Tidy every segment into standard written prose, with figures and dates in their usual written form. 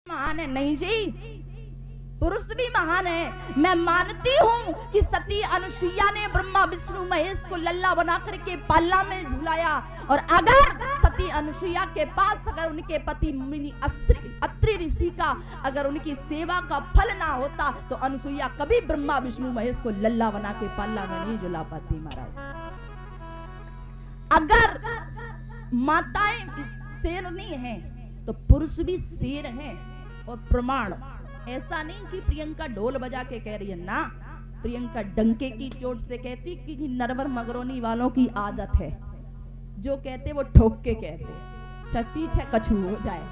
महान है? नहीं जी, पुरुष भी महान है। मैं मानती हूँ कि सती अनुसुईया ने ब्रह्मा विष्णु महेश को लल्ला बना करके पालना में झुलाया, और अगर सती अनुसुईया के पास अगर उनके पति मुनि अत्रि ऋषि का अगर उनकी सेवा का फल ना होता तो अनुसुईया कभी ब्रह्मा विष्णु महेश को लल्ला बना के पालना में नहीं झुला पाती। महाराज, अगर माताएं शेरनी हैं तो पुरुष भी शेर हैं। और प्रमाण ऐसा नहीं कि प्रियंका ढोल बजा के कह रही है ना, प्रियंका डंके की चोट से कहती कि नरवर मगरोनी वालों की आदत है, जो कहते वो ठोक के कहते, चाहे पीछे कछु हो जाए।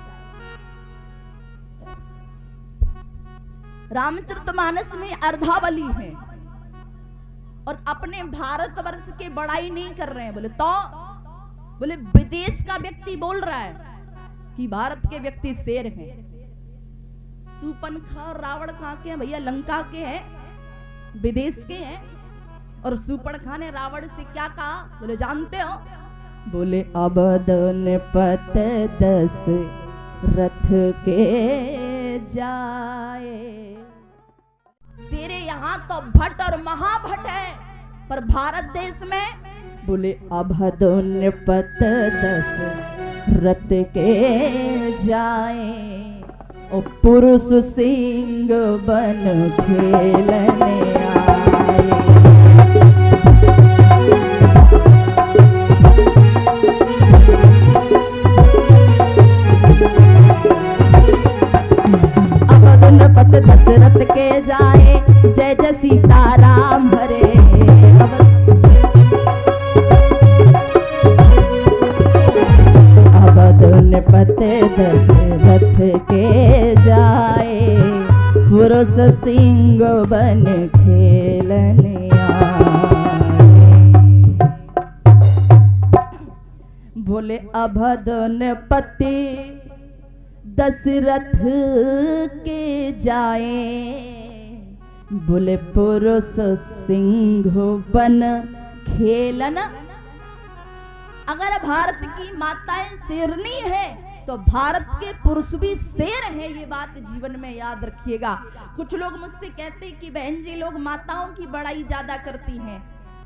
रामचरितमानस में अर्धावली है और अपने भारतवर्ष की बड़ाई नहीं कर रहे हैं। बोले विदेश का व्यक्ति बोल रहा है कि भारत के व्यक्ति शेर हैं। सूपनखा और रावण कहाँ के हैं भैया? लंका के हैं, विदेश के हैं। और सूपनखा ने रावण से क्या कहा? बोले जानते हो? बोले अवध नृपत दशरथ के जाए। तेरे यहाँ तो भट्ट और महाभट्ट है, पर भारत देश में बोले अवध नृपत दशरथ के जाए, और पुरुष सिंह बन खेलने आए। अवध नृपत दशरथ के जाए, जय जय सीताराम हरे। अवध नृपत दशरथ के जाए, पुरुष सिंह बन खेलने आए। बोले अवध नृपति दशरथ के जाए, बोले पुरुष सिंह बन खेलन। अगर भारत की माताएं शेरनी है तो भारत के पुरुष भी शेर हैं। ये बात जीवन में याद रखिएगा। कुछ लोग मुझसे कहते हैं कि बहन जी लोग माताओं की बड़ाई ज्यादा करती हैं,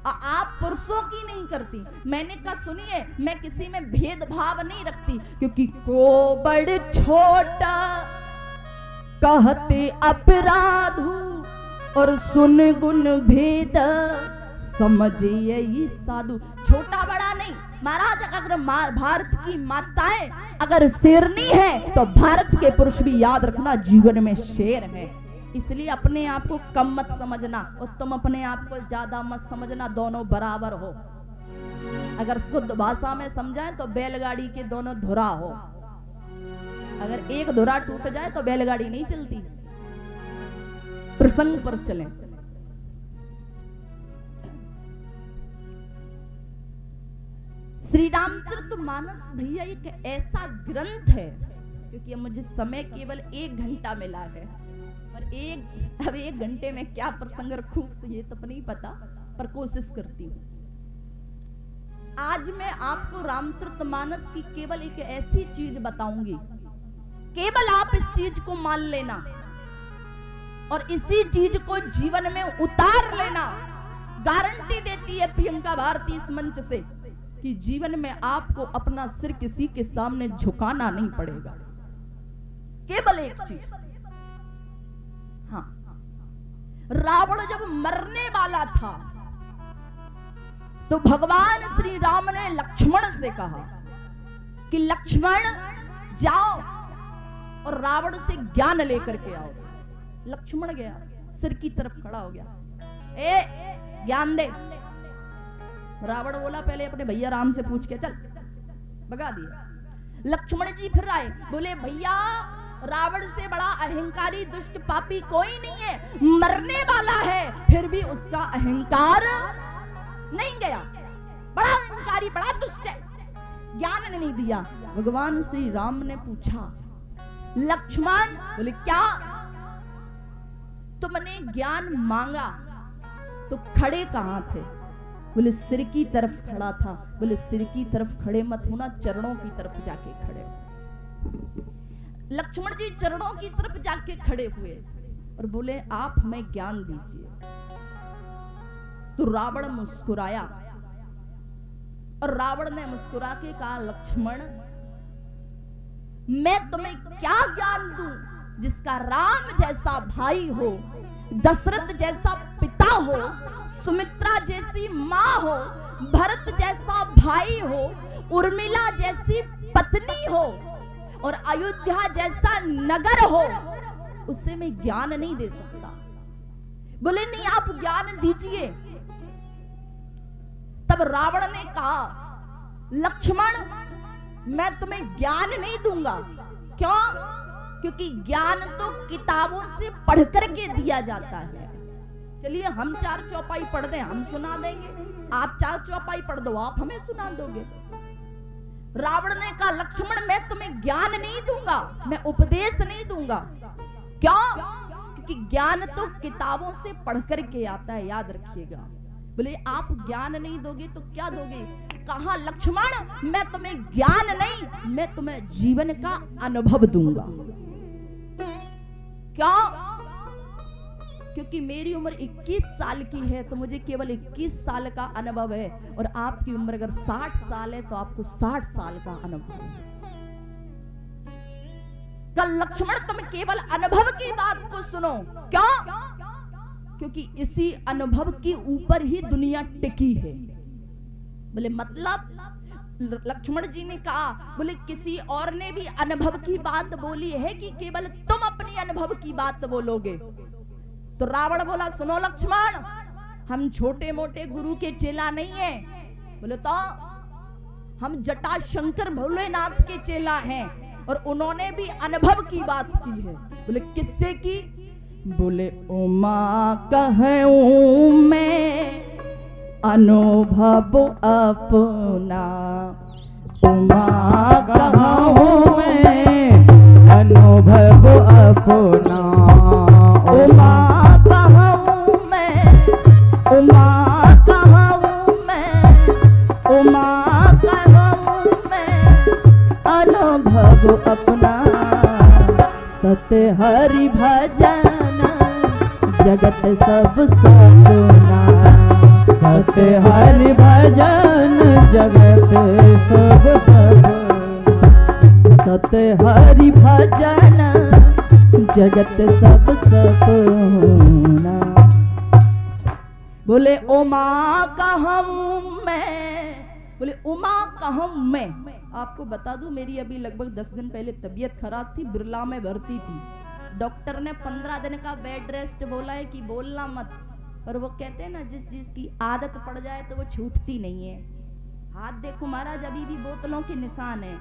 आप पुरुषों की नहीं करती। मैंने कहा सुनिए, मैं किसी में भेदभाव नहीं रखती, क्योंकि को बड़ छोटा कहते अपराध और सुन गुण भेद समझिए साधु। छोटा बड़ा नहीं महाराज, अगर भारत की माताएं अगर शेरनी है तो भारत के पुरुष भी याद रखना जीवन में शेर है। इसलिए अपने आप को कम मत समझना और तुम अपने आप को ज्यादा मत समझना, दोनों बराबर हो। अगर शुद्ध भाषा में समझाएं तो बैलगाड़ी के दोनों धुरा हो। अगर एक धुरा टूट जाए तो बैलगाड़ी नहीं चलती। प्रसंग पर चलें। श्री रामचरितमानस भैया एक ऐसा ग्रंथ है, क्योंकि मुझे समय केवल 1 घंटा मिला है, और अब 1 घंटे में क्या प्रसंग रखूं तो ये तो नहीं पता, पर कोशिश करती हूँ। आज मैं आपको रामचरितमानस की केवल एक ऐसी चीज बताऊंगी, केवल आप इस चीज को मान लेना और इसी चीज को जीवन में उतार लेना। गारंटी देती है प्रियंका भारती इस मंच से कि जीवन में आपको अपना सिर किसी के सामने झुकाना नहीं पड़ेगा। केवल एक चीज, हाँ, रावण जब मरने वाला था तो भगवान श्री राम ने लक्ष्मण से कहा कि लक्ष्मण जाओ और रावण से ज्ञान लेकर के आओ। लक्ष्मण गया, सिर की तरफ खड़ा हो गया, ए ज्ञान दे। रावण बोला पहले अपने भैया राम से पूछ के चल, भगा दिया। लक्ष्मण जी फिर आए, बोले भैया रावण से बड़ा अहंकारी दुष्ट पापी कोई नहीं है, मरने वाला है फिर भी उसका अहंकार नहीं गया, बड़ा अहंकारी बड़ा दुष्ट है, ज्ञान नहीं दिया। भगवान श्री राम ने पूछा लक्ष्मण, बोले क्या तुमने ज्ञान मांगा तो खड़े कहां थे? बोले सिर की तरफ खड़ा था। बोले सिर की तरफ खड़े मत होना, चरणों की तरफ जाके खड़े हो। लक्ष्मण जी चरणों की तरफ जाके खड़े हुए और बोले आप हमें ज्ञान दीजिए। तो रावण मुस्कुराया और रावण ने मुस्कुरा के कहा लक्ष्मण मैं तुम्हें क्या ज्ञान दूं जिसका राम जैसा भाई हो, दशरथ जैसा पिता हो, सुमित्रा जैसी माँ हो, भरत जैसा भाई हो, उर्मिला जैसी पत्नी हो और अयोध्या जैसा नगर हो, उससे मैं ज्ञान नहीं दे सकता। बोले नहीं आप ज्ञान दीजिए। तब रावण ने कहा लक्ष्मण मैं तुम्हें ज्ञान नहीं दूंगा। क्यों? क्योंकि ज्ञान तो किताबों से पढ़ करके दिया जाता है। चलिए हम 4 चौपाई पढ़ दें, हम सुना देंगे। आप 4 चौपाई पढ़ दो, आप हमें सुना दोगे। रावण ने कहा लक्ष्मण मैं तुम्हें ज्ञान नहीं दूंगा, मैं उपदेश नहीं दूंगा। क्यों? क्योंकि ज्ञान तो किताबों से पढ़ करके आता है, याद रखिएगा। बोले आप ज्ञान नहीं दोगे तो क्या दोगे? कहा लक्ष्मण मैं तुम्हें ज्ञान नहीं, मैं तुम्हें जीवन का अनुभव दूंगा। क्यों? क्योंकि मेरी उम्र 21 साल की है तो मुझे केवल 21 साल का अनुभव है और आपकी उम्र अगर 60 साल है तो आपको 60 साल का अनुभव है। कल लक्ष्मण तुम केवल अनुभव की बात को सुनो। क्यों? क्योंकि इसी अनुभव के ऊपर ही दुनिया टिकी है। बोले मतलब लक्ष्मण जी ने कहा बोले किसी और ने भी अनुभव की बात बोली है कि केवल तुम अपनी अनुभव की बात बोलोगे? तो रावण बोला सुनो लक्ष्मण हम छोटे मोटे गुरु के चेला नहीं है। बोले तो हम जटाशंकर भोलेनाथ के चेला हैं और उन्होंने भी अनुभव की बात की है। बोले किससे की? बोले उमा कहूं मैं अनुभव अपना, उमा कहूं मैं अनुभव अपना, उमा कहूं मैं, उमा कहूं मैं, उमा कहूं मैं अनुभव अपना। सत्य हरि भजन जगत सब सपना, सत्य हरि भजन जगत सब सपना, सत्य हरि भजन जगत सब सपना। बोले उमा कहूं मैं, बोले उमा कहूं मैं। आपको बता दूं मेरी अभी लगभग 10 दिन पहले तबीयत खराब थी, बिरला में भर्ती थी। डॉक्टर ने 15 दिन का बेड रेस्ट बोला है कि बोलना मत, पर वो कहते हैं ना जिस चीज की आदत पड़ जाए तो वो छूटती नहीं है। हाथ देखो महाराज अभी भी बोतलों के निशान है।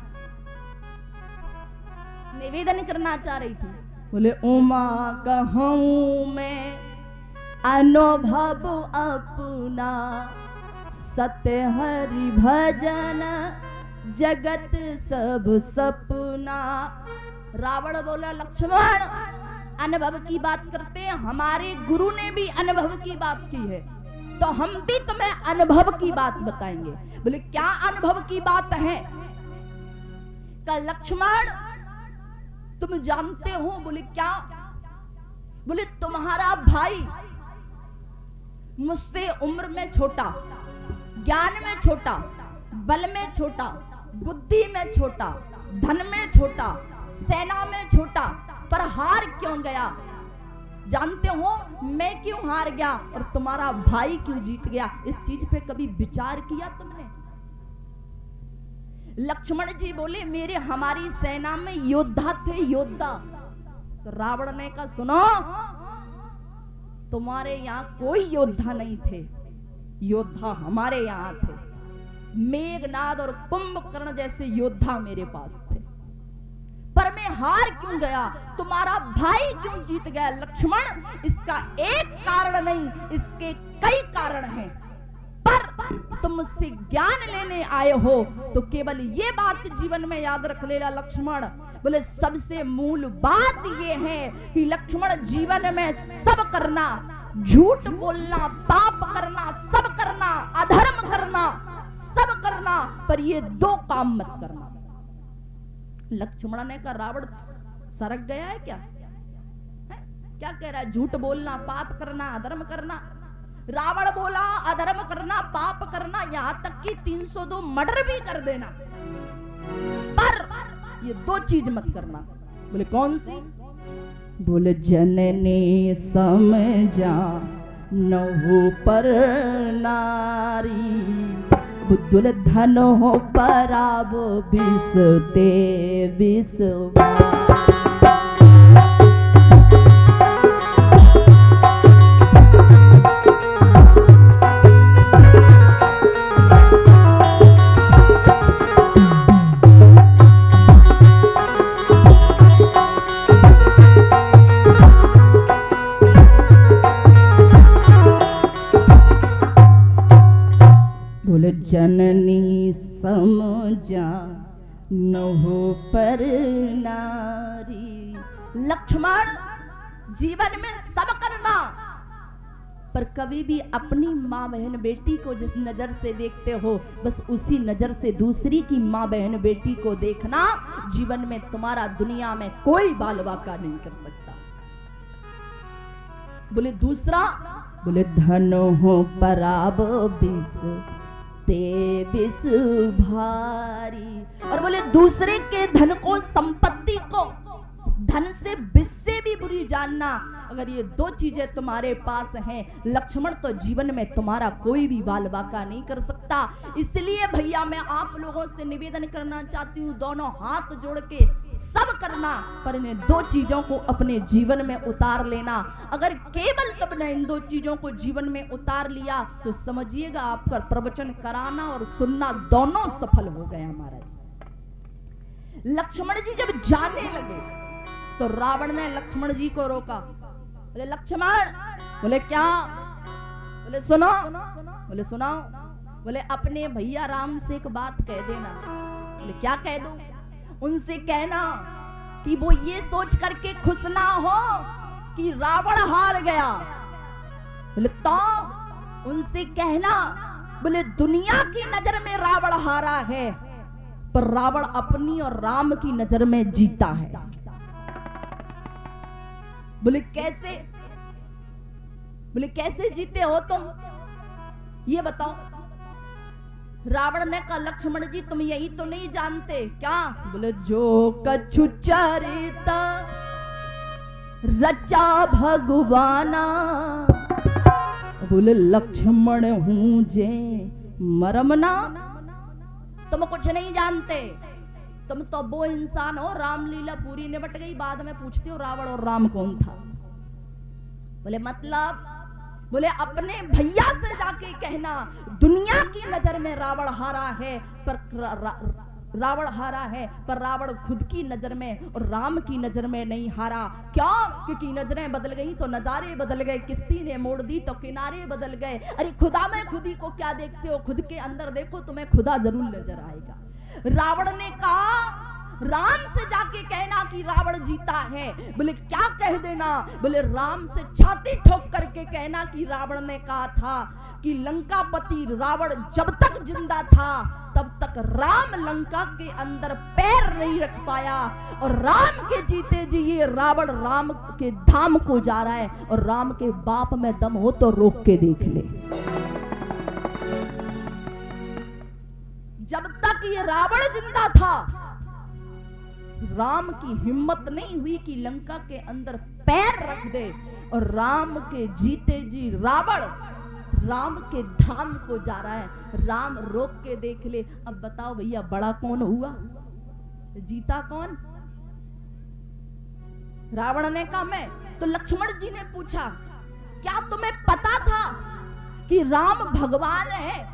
निवेदन करना चाह रही थी। बोले उमा कहूं मैं अनुभव अपना, सत्य हरि भजन जगत सब सपना। रावण बोला लक्ष्मण अनुभव की बात करते हैं, हमारे गुरु ने भी अनुभव की बात की है तो हम भी तुम्हें अनुभव की बात बताएंगे। बोले क्या अनुभव की बात है? का लक्ष्मण तुम जानते हो? बोले क्या? बोले तुम्हारा भाई मुझसे उम्र में छोटा, ज्ञान में छोटा, बल में छोटा, बुद्धि में छोटा, धन में छोटा, सेना में छोटा, पर हार क्यों गया? जानते हो मैं क्यों हार गया और तुम्हारा भाई क्यों जीत गया? इस चीज पे कभी विचार किया तुमने? लक्ष्मण जी बोले मेरे हमारी सेना में योद्धा थे, योद्धा। तो रावण ने कहा सुनो तुम्हारे यहाँ कोई योद्धा नहीं थे, योद्धा हमारे यहाँ थे। मेघनाद और कुंभकर्ण जैसे योद्धा मेरे पास थे, पर मैं हार क्यों गया? तुम्हारा भाई क्यों जीत गया? लक्ष्मण इसका एक कारण नहीं, इसके कई कारण हैं, पर तुम मुझसे ज्ञान लेने आए हो तो केवल ये बात जीवन में याद रख लेना लक्ष्मण। बोले सबसे मूल बात ये है कि लक्ष्मण जीवन में सब करना, झूठ बोलना, पाप करना, सब करना, अधर्म करना, सब करना, पर ये 2 काम मत करना। लक्ष्मण ने कहा रावण सरक गया है क्या? क्या कह रहा है? झूठ बोलना, पाप करना, अधर्म करना। रावण बोला अधर्म करना, पाप करना, यहां तक कि 302 मर्डर भी कर देना, पर ये 2 चीज मत करना। बोले कौन सी? बोले जननी समझा नहु पर नारी, बुद्धुल धन हो पराब बिसते बिसवा। जननी समझा नहु पर नारी। लक्ष्मण, जीवन में सब करना, पर कभी भी अपनी माँ बहन बेटी को जिस नजर से देखते हो, बस उसी नजर से दूसरी की माँ बहन बेटी को देखना। जीवन में तुम्हारा दुनिया में कोई बाल बाका नहीं कर सकता। बोले दूसरा, बोले धन हो पराब बिस बिस भारी। और बोले दूसरे के धन को, संपत्ति को, धन से बिस से भी बुरी जानना। अगर ये 2 चीजें तुम्हारे पास हैं लक्ष्मण, तो जीवन में तुम्हारा कोई भी बाल बाका नहीं कर सकता। इसलिए भैया मैं आप लोगों से निवेदन करना चाहती हूँ, दोनों हाथ जोड़ के सब करना, पर इन 2 चीजों को अपने जीवन में उतार लेना। अगर केवल तुमने इन 2 चीजों को जीवन में उतार लिया तो समझिएगा आपका प्रवचन कराना और सुनना दोनों सफल हो गया। महाराज लक्ष्मण जी जब जाने लगे तो रावण ने लक्ष्मण जी को रोका। बोले लक्ष्मण, बोले क्या? बोले सुनो। बोले सुनाओ। बोले अपने भैया राम से एक बात कह देना। बोले क्या कह दूं? उनसे कहना कि वो ये सोच करके खुश ना हो कि रावण हार गया। बोले तो उनसे कहना, बोले दुनिया की नजर में रावण हारा है, पर रावण अपनी और राम की नजर में जीता है। बोले कैसे? बोले कैसे जीते हो तुम, ये बताओ। रावण ने कहा लक्ष्मण जी तुम यही तो नहीं जानते क्या? बोले जो कछु चरित रचा भगवाना। बोले लक्ष्मण हूं जे मरमना। तुम कुछ नहीं जानते, तुम तो वो इंसान हो, रामलीला पूरी निबट गई, बाद में पूछते हो रावण और राम कौन था। बोले मतलब? बोले अपने भैया से जाके कहना दुनिया की नजर में रावण हारा है, पर रावण हारा है, पर रावण खुद की नजर में और राम की नजर में नहीं हारा। क्यों? क्योंकि नजरें बदल गई तो नजारे बदल गए, किश्ती ने मोड़ दी तो किनारे बदल गए। अरे खुदा में खुदी को क्या देखते हो, खुद के अंदर देखो, तुम्हें खुदा जरूर नजर आएगा। रावण ने कहा राम से जाके कहना कि रावण जीता है। बोले क्या कह देना? बोले राम से छाती ठोक करके कहना कि रावण ने कहा था कि लंकापति रावण जब तक जिंदा था तब तक राम लंका के अंदर पैर नहीं रख पाया, और राम के जीते जी ये रावण राम के धाम को जा रहा है, और राम के बाप में दम हो तो रोक के देख ले। जब तक ये रावण जिंदा था राम की हिम्मत नहीं हुई कि लंका के अंदर पैर रख दे, और राम के जीते जी रावण राम के धाम को जा रहा है, राम रोक के देख ले। अब बताओ भैया बड़ा कौन हुआ, जीता कौन? रावण ने कहा मैं। तो लक्ष्मण जी ने पूछा क्या तुम्हें पता था कि राम भगवान है?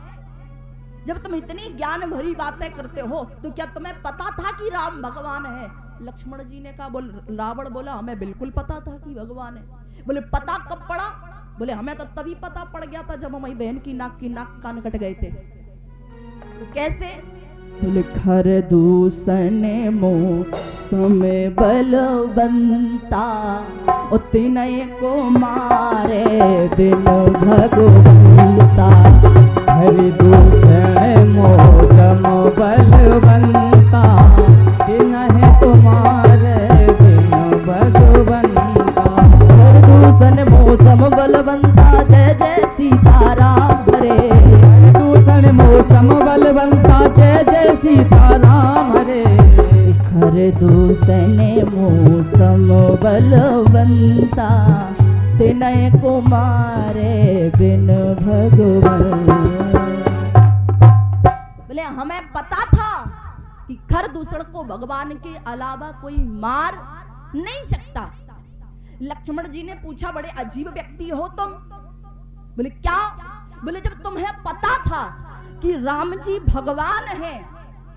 जब तुम इतनी ज्ञान भरी बातें करते हो तो क्या तुम्हें पता था कि राम भगवान है? लक्ष्मण जी ने कहा रावण बोला हमें बिल्कुल पता था कि भगवान है। बोले पता कब पड़ा? बोले हमें तो तभी पता पड़ गया था जब हमारी बहन की नाक कान कट गए थे। तो कैसे? बोले खर दूषण मौसम बलवंता, उतने को मारे बिन भगवंता। खर दूषण मौसम बलवंता, बिन तुम्हारे बिन बलवंता जय जय सीताराम हरे। दूषण मौसम बलवंता जय जय सीताराम हरे। हर दूषण मौसम बलवंता तिनय कुमारे बिन भगवान। बोले हमें पता था कि खर दूषण को भगवान के अलावा कोई मार नहीं सकता। लक्ष्मण जी ने पूछा बड़े अजीब व्यक्ति हो तुम। बोले क्या? बोले जब तुम्हें पता था कि राम जी भगवान हैं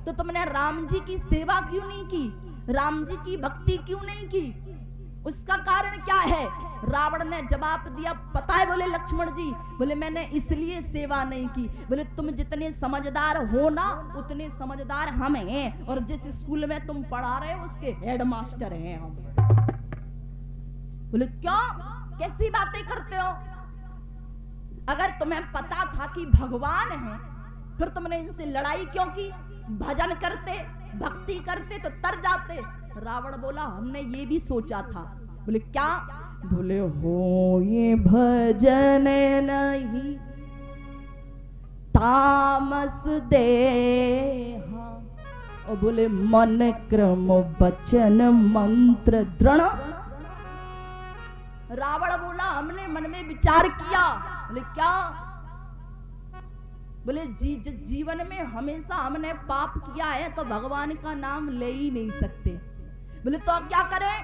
तो तुमने राम जी की सेवा क्यों नहीं की, राम जी की भक्ति क्यों नहीं की? उसका कारण क्या है? रावण ने जवाब दिया पता है बोले लक्ष्मण जी, बोले मैंने इसलिए सेवा नहीं की। बोले तुम जितने समझदार हो ना उतने समझदार हम हैं, और जिस स्कूल में तुम पढ़ा रहे हो उसके हेडमास्टर हैं हम। बोले क्यों, कैसी बातें करते हो? अगर तुम्हें पता था कि भगवान है फिर तुमने इनसे लड़ाई क्यों की? भजन करते भक्ति करते तो तर जाते। रावण बोला हमने ये भी सोचा था। बोले क्या? बोले हो ये भजन नहीं तामस देहा, और बोले मन क्रम वचन मंत्र दृढ़। रावण बोला हमने मन में विचार किया। बोले क्या? बोले जीवन में हमेशा हमने पाप किया है तो भगवान का नाम ले ही नहीं सकते। बोले तो क्या करें?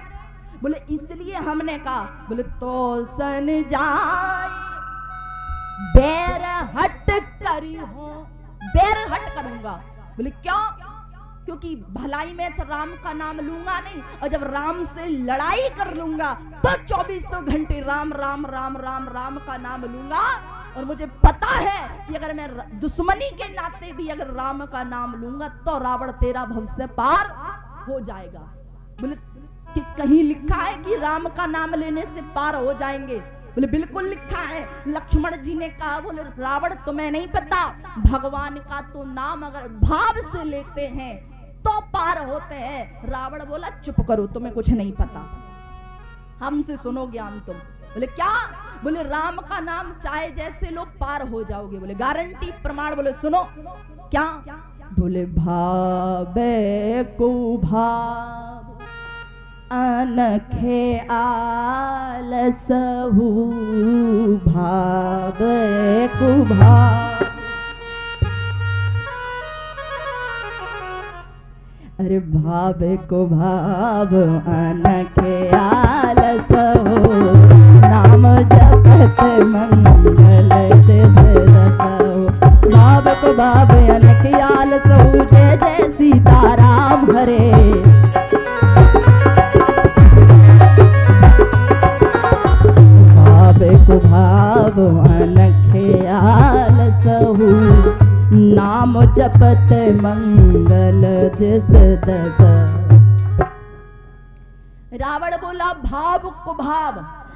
बोले इसलिए हमने कहा बोले तो सन जाए बैर हट करी हो, बैर हट करूंगा। बोले क्यों? क्योंकि भलाई में तो राम का नाम लूंगा नहीं, और जब राम से लड़ाई कर लूंगा तो 2400 घंटे राम राम राम राम राम का नाम लूंगा। और मुझे पता है कि अगर मैं दुश्मनी के नाते भी अगर राम का नाम लूंगा तो रावण तेरा भव से पार हो जाएगा। बोले किस कहीं लिखा है कि राम का नाम लेने से पार हो जाएंगे? बोले बिल्कुल लिखा है। लक्ष्मण जी ने कहा बोले रावण तुम्हें नहीं पता, भगवान का तो नाम अगर भाव से लेते हैं तो पार होते हैं। रावण बोला चुप करो, तुम्हें कुछ नहीं पता, हमसे सुनो ज्ञान तुम। बोले क्या? बोले राम का नाम चाहे जैसे लोग पार हो जाओगे। बोले गारंटी प्रमाण? बोले सुनो। क्या? बोले भावे को भाव अनखे आलस हूँ, भावे को भाव। अरे भावे को भाव अनखे आलस हो, नाम जपत मंगल दिस दसो। भाव को भाव अनखे आलस हो, जय जय सीताराम हरे। भाव को भाव अनखे आलस हो, नाम जपत मंगल दिस दस। रावण बोला भाव को भाव,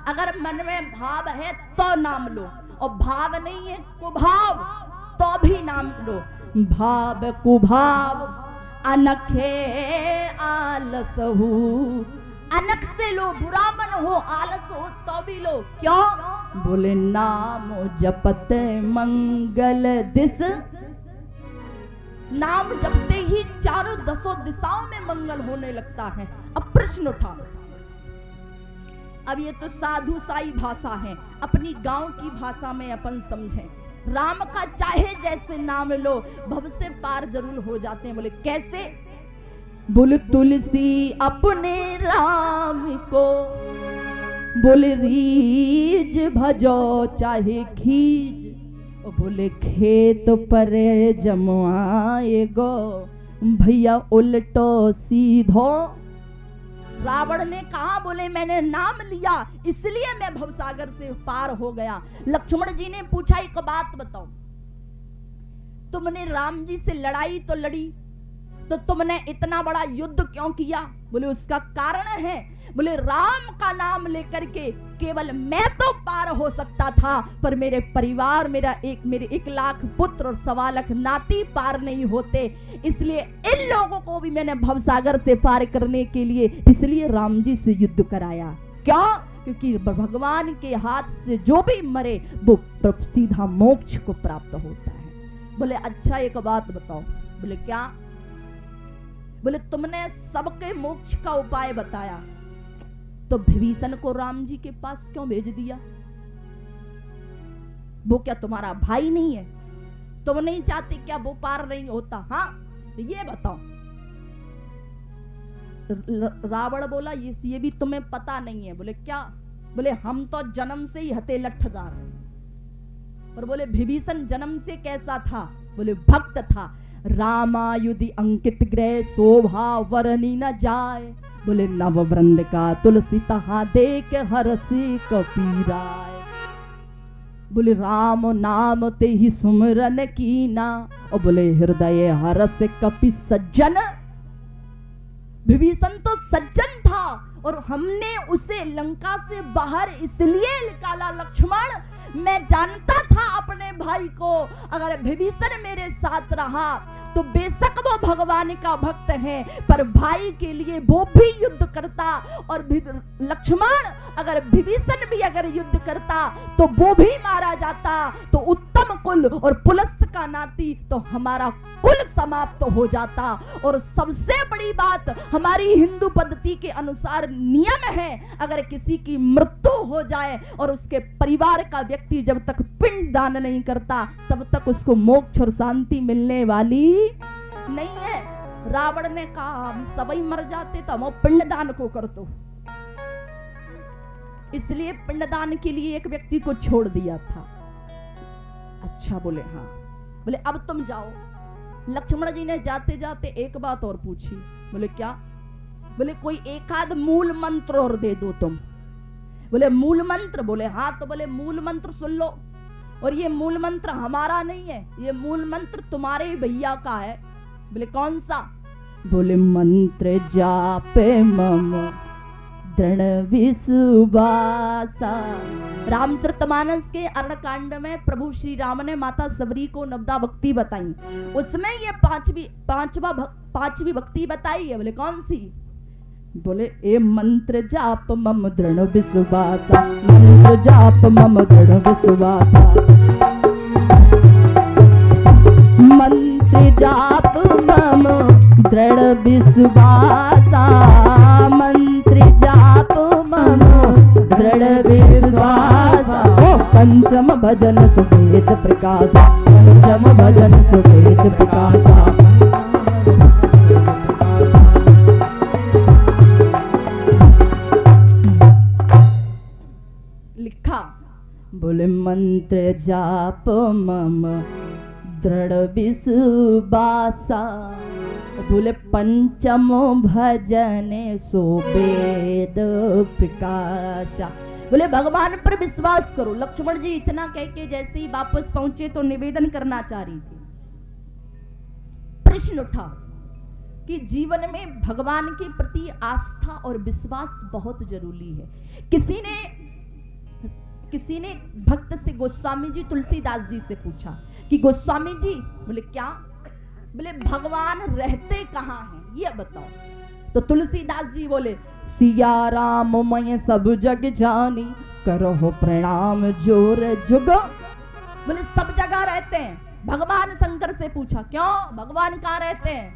अगर मन में भाव है तो नाम लो, और भाव नहीं है कुभाव तो भी नाम लो। भाव कुभाव अनखे आलस हो, अनख से लो, बुरा मन हो, आलस हो तो भी लो। क्यों? बोले नाम जपत मंगल दिस, नाम जपते ही चारों दसों दिशाओं में मंगल होने लगता है। अब प्रश्न उठा, अब ये तो साधु साई भाषा है, अपनी गांव की भाषा में अपन समझें। राम का चाहे जैसे नाम लो भव से पार जरूर हो जाते हैं। बोले कैसे? बोले तुलसी अपने राम को, बोले रीज भजो चाहे खीज, और बोले खेत पर जमाएगो भैया उल्टो सीधो। रावण ने कहा बोले मैंने नाम लिया इसलिए मैं भवसागर से पार हो गया। लक्ष्मण जी ने पूछा एक बात बताओ, तुमने राम जी से लड़ाई तो लड़ी तो तुमने इतना बड़ा युद्ध क्यों किया? बोले उसका कारण है, बोले राम का नाम लेकर के केवल मैं तो पार हो सकता था, पर मेरे परिवार मेरे 1 लाख पुत्र और 1.25 लाख नाती पार नहीं होते, इसलिए इन लोगों को भी मैंने भवसागर से पार करने के लिए इसलिए राम जी से युद्ध कराया। क्यों? क्योंकि भगवान के हाथ से जो भी मरे वो सीधा मोक्ष को प्राप्त होता है। बोले अच्छा एक बात बताओ। बोले क्या? बोले तुमने सबके मोक्ष का उपाय बताया, तो विभीषण को राम जी के पास क्यों भेज दिया? वो क्या तुम्हारा भाई नहीं है? तुम नहीं चाहते क्या वो पार नहीं होता? हाँ ये बताओ। रावण बोला ये भी तुम्हें पता नहीं है। बोले क्या? बोले हम तो जन्म से ही हते लठदार हैं। और बोले विभीषण जन्म से कैसा था? बोले भक्त था। रामायुधि अंकित ग्रह शोभा वरनी न जाए। बोले नव वृंद का तुलसी तहा देख हरसी कपीराय। बोले राम नाम ते ही सुमरन कीना। और बोले हृदय हरस कपि सज्जन। विभीषण तो सज्जन था और हमने उसे लंका से बाहर इसलिए निकाला लक्ष्मण, मैं जानता था अपने भाई को अगर विभीषण मेरे साथ रहा तो बेशक वो भगवान का भक्त है, पर भाई के लिए वो भी युद्ध करता। और लक्ष्मण अगर विभीषण भी अगर युद्ध करता तो वो भी मारा जाता, तो उत्तम कुल और पुलस्त का नाती तो हमारा कुल समाप्त हो जाता। और सबसे बड़ी बात हमारी हिंदू पद्धति के अनुसार नियम है, अगर किसी की मृत्यु हो जाए और उसके परिवार का व्यक्ति जब तक पिंड दान नहीं करता तब तक उसको मोक्ष और शांति मिलने वाली नहीं है। रावण ने कहा हम सभी मर जाते तो हम पिंडदान को कर दो, इसलिए पिंडदान के लिए एक व्यक्ति को छोड़ दिया था। अच्छा बोले हाँ। बोले अब तुम जाओ। लक्ष्मण जी ने जाते जाते एक बात और पूछी। बोले क्या? बोले कोई एक आध मूल मंत्र और दे दो तुम। बोले मूल मंत्र? बोले हाँ। तो बोले मूल मंत्र सुन लो, और ये मूल मंत्र हमारा नहीं है, ये मूल मंत्र तुम्हारे भैया का है। बोले कौन सा? बोले मंत्र जापे मम दृढ़ विश्वासा। रामचरितमानस के अरणकांड में प्रभु श्री राम ने माता सबरी को नवदा भक्ति बताई, उसमें ये पांचवी भक्ति बताई है। बोले कौन सी? बोले ए मंत्र जाप मम दृढ़ विश्वासा, मंत्र जाप मम दृढ़ विश्वासा, मंत्र जाप मम दृढ़ विश्वासा, मंत्र जाप मम दृढ़ विश्वासा। ओ पंचम भजन सुवेद प्रकाशा, पंचम भजन सुवेद प्रकाशा। बोले मंत्र जाप मम दृढ़ विश्वासा। बोले पंचम भजन सुवेद प्रकाशा। बोले भगवान पर विश्वास करो। लक्ष्मण जी इतना कह के जैसे ही वापस पहुंचे तो निवेदन करना चाह रही थी। प्रश्न उठा कि जीवन में भगवान के प्रति आस्था और विश्वास बहुत जरूरी है। किसी ने भक्त से गोस्वामी जी तुलसीदास जी से पूछा कि गोस्वामी जी, बोले क्या? बोले भगवान रहते कहाँ हैं ये बताओ। तो तुलसीदास जी बोले सिया राम मैं सब जग जानी, करो प्रणाम जोर जुग। बोले सब जगह रहते हैं। भगवान शंकर से पूछा क्यों, भगवान कहाँ रहते हैं?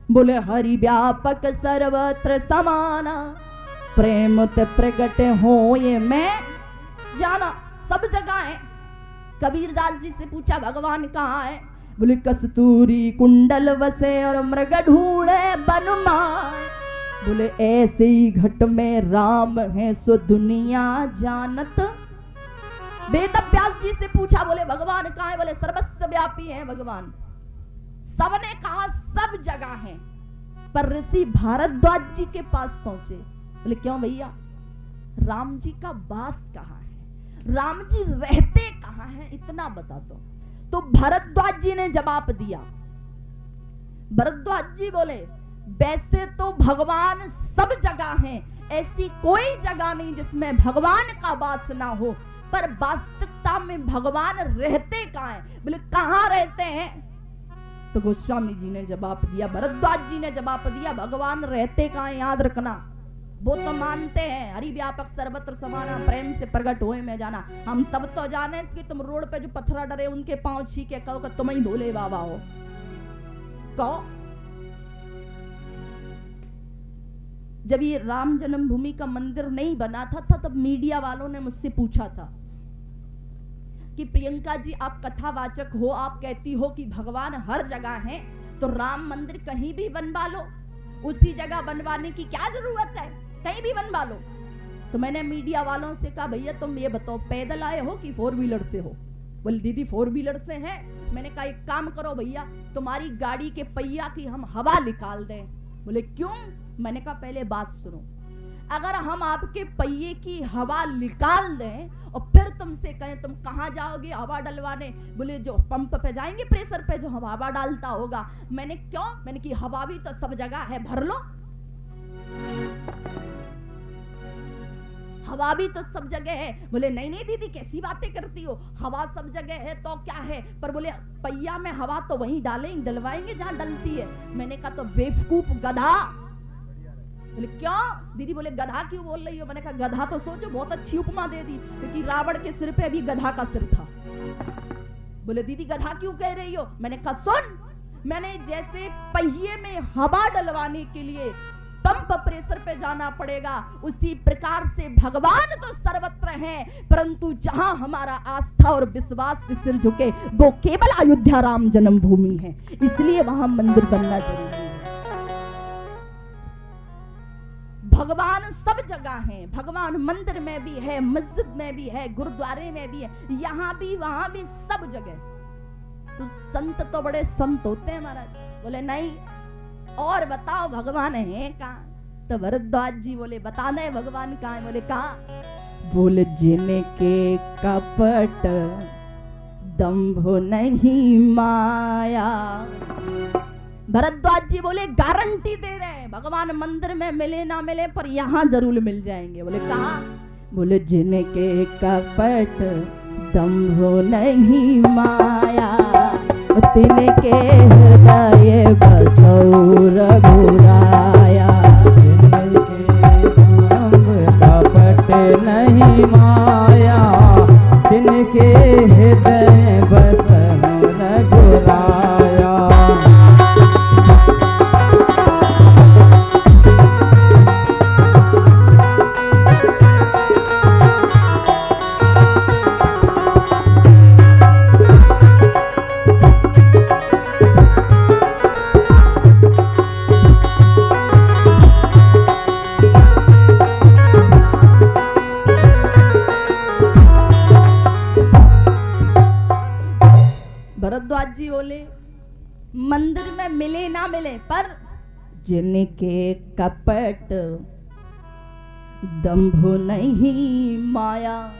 बोले हरि व्यापक सर्वत्र समाना, प्रेम ते प्रगट हो ये मैं जाना। सब जगह है। कबीरदास जी से पूछा भगवान कहाँ है? बोले कस्तूरी कुंडल वसे और मृग ढूंढे बनमाए। बोले ऐसे ही घट में राम है सो दुनिया जानत। वेद व्यास जी से पूछा बोले भगवान कहाँ है? बोले सर्वस्व व्यापी है भगवान। सबने कहा सब जगह है। पर ऋषि भारद्वाज जी के पास पहुंचे। बोले क्यों भैया, राम जी का वास कहाँ है, राम जी रहते कहाँ हैं, इतना बता दो। तो भरद्वाज जी ने जवाब दिया। भरद्वाज जी बोले वैसे तो भगवान सब जगह हैं, ऐसी कोई जगह नहीं जिसमें भगवान का वास ना हो, पर वास्तविकता में भगवान रहते कहाँ हैं? बोले कहाँ रहते हैं? तो गोस्वामी जी ने जवाब दिया, भरद्वाज जी ने जवाब दिया भगवान रहते कहाँ हैं? याद रखना वो तो मानते हैं हरि व्यापक सर्वत्र समाना, प्रेम से प्रकट होए में जाना। हम तब तो जाने कि तुम रोड पे जो पत्थरा डरे उनके पांव छीके कहो कि तुम ही भोले बाबा हो। तो जब ये राम जन्मभूमि का मंदिर नहीं बना था तब मीडिया वालों ने मुझसे पूछा था कि प्रियंका जी आप कथावाचक हो, आप कहती हो कि भगवान हर जगह है, तो राम मंदिर कहीं भी बनवा लो, उसी जगह बनवाने की क्या जरूरत है, कहीं भी बनवा लो। तो मैंने मीडिया वालों से कहा भैया तुम ये बताओ पैदल आए हो कि 4 व्हीलर से हो? बोले दीदी 4 व्हीलर से है। मैंने कहा एक काम करो भैया, तुम्हारी गाड़ी के पहिया की हम हवा निकाल दें। बोले क्यों? मैंने कहा पहले बात सुनो, अगर हम आपके पहिए की हवा निकाल दें और फिर तुमसे कहें तुम कहां जाओगे हवा डलवाने, बोले जो पंप पे जाएंगे, प्रेशर पे जो हम हवा डालता होगा। मैंने क्यों? मैंने कि हवा भी तो सब जगह है, भर लो। हवा भी तो सब जगह है। बोले नहीं नहीं दीदी कैसी बातें करती हो, हवा सब जगह है तो क्या है, पर बोले पहिया में हवा तो वहीं डालेंगे, डलवाएंगे जहां डलती है। मैंने कहा तो बेवकूफ गधा। बोले क्यों दीदी? बोले गधा क्यों बोल रही हो? मैंने कहा गधा तो सोचो, बहुत अच्छी उपमा दे दी, क्योंकि रावण के सिर पे भी गधा का सिर था। बोले दीदी गधा क्यों कह रही हो? मैंने कहा सुन, मैंने जैसे पहिए में हवा डलवाने के लिए पंप प्रेशर पे जाना पड़ेगा, उसी प्रकार से भगवान तो सर्वत्र हैं, परंतु जहां हमारा आस्था और विश्वास से सिर झुके वो केवल अयोध्या राम जन्मभूमि है, इसलिए वहां मंदिर बनना जरूरी है। भगवान सब जगह है, भगवान मंदिर में भी है, मस्जिद में भी है, गुरुद्वारे में भी है, यहाँ भी वहां भी, सब जगह। तो संत तो बड़े संत होते हैं महाराज। बोले नहीं, और बताओ भगवान है कहाँ? तो भरद्वाज जी बोले बताना है भगवान कहाँ है। बोले कहाँ? बोले जिनके कपट दंभ नहीं माया। भरद्वाज जी बोले गारंटी दे रहे हैं भगवान मंदिर में मिले ना मिले पर यहाँ जरूर मिल जाएंगे। बोले कहाँ? बोले जिनके कपट दंभ नहीं माया, तिनके हृदय बसौ रघुराया। कपट नहीं माया, तिनके हृदय बसौ रघुराया। भरद्वाज जी बोले मंदिर में मिले ना मिले पर जिनके कपट दंभ नहीं माया,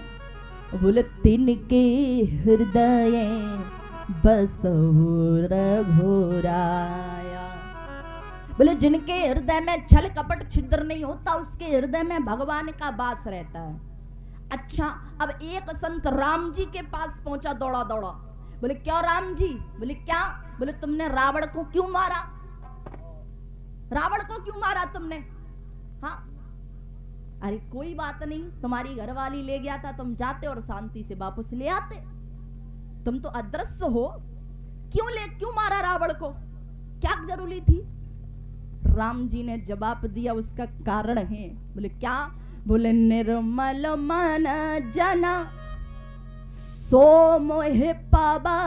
बोले तिनके हृदय बसौ रघुराया। बोले जिनके हृदय में छल कपट छिद्र नहीं होता उसके हृदय में भगवान का वास रहता है। अच्छा, अब एक संत राम जी के पास पहुंचा दौड़ा दौड़ा। बोले क्यों राम जी? बोले क्या? बोले तुमने रावण को क्यों मारा? रावण को क्यों मारा तुमने? हाँ, अरे कोई बात नहीं, तुम्हारी घरवाली ले गया था, तुम जाते और शांति से वापस ले आते। तुम तो अदृश्य हो, क्यों मारा रावण को? क्या जरूरी थी? राम जी ने जवाब दिया, उसका कारण है। बोले क्या? बोले निर्मल मन जना सो मोहे पावा,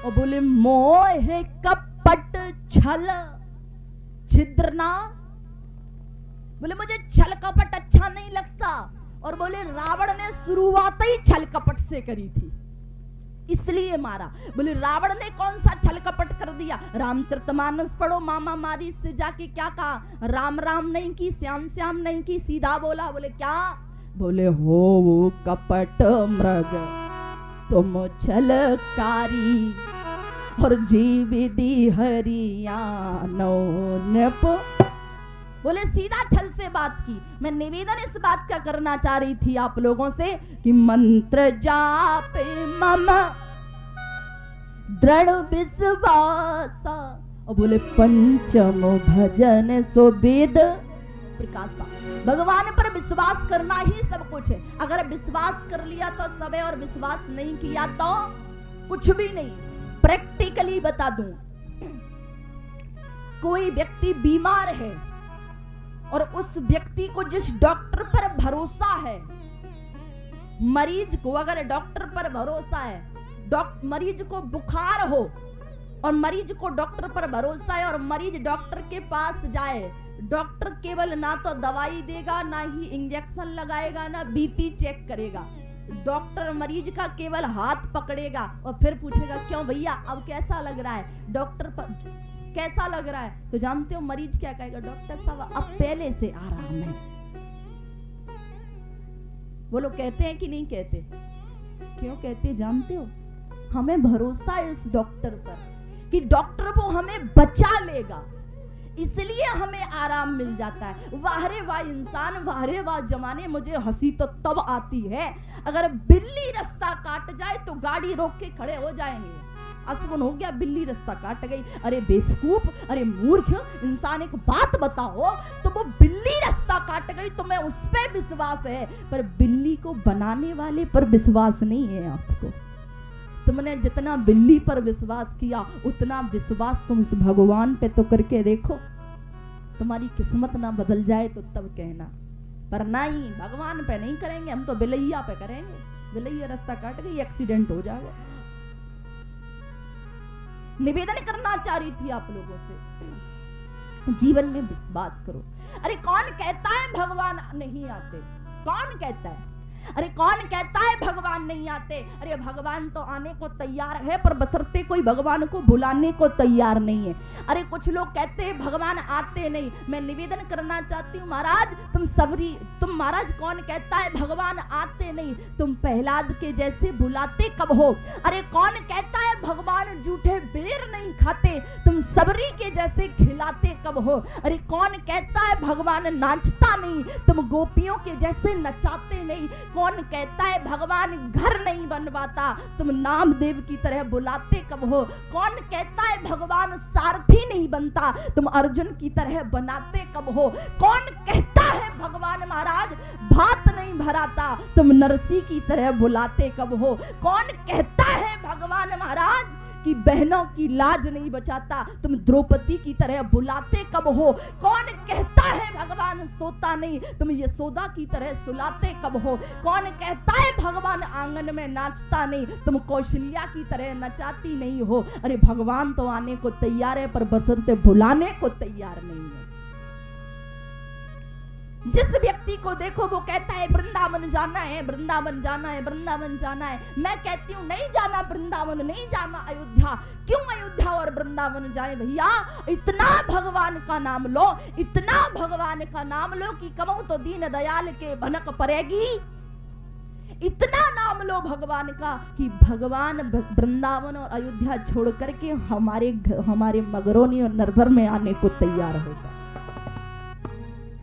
और बोले मोह कपट छल छिद्र ना। बोले मुझे छल कपट अच्छा नहीं लगता, और बोले रावण ने शुरुआत ही छल कपट से करी थी इसलिए मारा। बोले रावण ने कौन सा छल कपट कर दिया? रामचरितमानस पढ़ो, मामा मारी से जाके क्या कहा? राम राम नहीं की, श्याम श्याम नहीं की, सीधा बोला। बोले क्या? बोले हो वो कपट मृग तुम छलकारी, और जीविदी हरियाणो नृप। बोले सीधा छल से बात की। मैं निवेदन इस बात का करना चाह रही थी आप लोगों से कि मंत्र जापे मम दृढ़ विश्वासा, और बोले पंचम भजन सो वेद प्रकाशा। भगवान पर विश्वास करना ही सब कुछ है। अगर विश्वास कर लिया तो सब है, और विश्वास नहीं किया तो कुछ भी नहीं। प्रैक्टिकली बता दूं, कोई व्यक्ति बीमार है और उस व्यक्ति को जिस डॉक्टर पर भरोसा है, मरीज को अगर डॉक्टर पर भरोसा है, मरीज को बुखार हो और मरीज को डॉक्टर पर भरोसा है, और मरीज डॉक्टर के पास जाए, डॉक्टर केवल ना तो दवाई देगा, ना ही इंजेक्शन लगाएगा, ना बीपी चेक करेगा। डॉक्टर मरीज का केवल हाथ पकड़ेगा और फिर पूछेगा क्यों भैया अब कैसा लग रहा है, डॉक्टर पर कैसा लग रहा है। तो जानते हो मरीज क्या कहेगा, डॉक्टर साहब अब पहले से आराम है। वो लोग कहते हैं कि नहीं कहते? क्यों कहते जानते हो? हमें भरोसा है इस डॉक्टर पर कि डॉक्टर वो हमें बचा लेगा, इसलिए हमें आराम मिल जाता है। वाहरे वाह इंसान, वाहरे वाह जमाने। मुझे हंसी तो तब आती है अगर बिल्ली रास्ता काट जाए तो गाड़ी रोक के खड़े हो जाएंगे। असगुन हो गया, बिल्ली रास्ता काट गई। अरे बेवकूफ, अरे मूर्ख इंसान, एक बात बताओ, तो वो बिल्ली रास्ता काट गई तो मैं उस पे विश्वास है, पर बिल्ली को बनाने वाले पर विश्वास नहीं है आपको। तुमने जितना बिल्ली पर विश्वास किया उतना विश्वास तुम इस भगवान पे तो करके देखो। तुम्हारी किस्मत ना बदल जाए तो तब कहना, पर नहीं, भगवान पे नहीं करेंगे, हम तो बिलैया पे करेंगे। बिलैया रास्ता काट गई, एक्सीडेंट हो जाएगा। निवेदन करना चाह रही थी आप लोगों से, जीवन में विश्वास करो। अरे कौन कहता है भगवान नहीं आते? कौन कहता है? अरे कौन कहता है भगवान नहीं आते? अरे भगवान तो आने को तैयार है, पर बशर्ते कोई भगवान को बुलाने को तैयार नहीं है। अरे कुछ लोग कहते हैं भगवान आते नहीं। मैं निवेदन करना चाहती हूँ महाराज, तुम महाराज कौन कहता है भगवान आते नहीं? तुम प्रहलाद के जैसे बुलाते कब हो? अरे कौन कहता है भगवान जूठे बेर नहीं खाते? तुम सबरी के जैसे खिलाते कब हो? अरे कौन कहता है भगवान नाचता नहीं? तुम गोपियों के जैसे नचाते नहीं? कौन कहता है भगवान घर नहीं बनवाता? तुम नामदेव की तरह बुलाते कब हो? कौन कहता है भगवान सारथी नहीं बनता? तुम अर्जुन की तरह बनाते कब हो? कौन कहता है भगवान महाराज भात नहीं भराता? तुम नरसी की तरह बुलाते कब हो? कौन कहता है भगवान महाराज कि बहनों की लाज नहीं बचाता? तुम द्रौपदी की तरह बुलाते कब हो? कौन कहता है भगवान सोता नहीं? तुम यशोदा की तरह सुलाते कब हो? कौन कहता है भगवान आंगन में नाचता नहीं? तुम कौशल्या की तरह नचाती नहीं हो? अरे भगवान तो आने को तैयार है, पर बशर्ते बुलाने को तैयार नहीं है। जिस व्यक्ति को देखो वो कहता है वृंदावन जाना है, वृंदावन जाना है, वृंदावन जाना है। मैं कहती हूँ नहीं जाना वृंदावन, नहीं जाना अयोध्या। क्यों अयोध्या और वृंदावन जाए भैया? इतना भगवान का नाम लो, इतना भगवान का नाम लो कि कमऊ तो दीन दयाल के भनक पड़ेगी। इतना नाम लो भगवान का कि भगवान वृंदावन और अयोध्या छोड़ करके हमारे मगरौनी और नरवर में आने को तैयार हो जाए।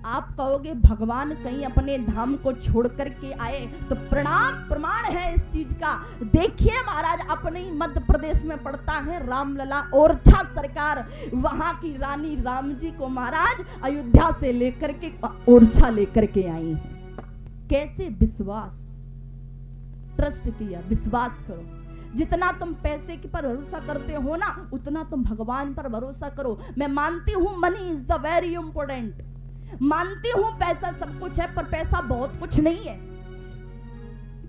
आप कहोगे भगवान कहीं अपने धाम को छोड़ करके आए, तो प्रमाण है इस चीज का। देखिए महाराज, अपने ही मध्य प्रदेश में पड़ता है रामलला ओरछा सरकार, वहां की रानी राम जी को महाराज अयोध्या से लेकर के ओरछा लेकर के आई है। कैसे विश्वास, ट्रस्ट किया, विश्वास करो। जितना तुम पैसे के पर भरोसा करते हो ना, उतना तुम भगवान पर भरोसा करो। मैं मानती हूँ money is the very important, मानती हूं पैसा सब कुछ है, पर पैसा बहुत कुछ नहीं है।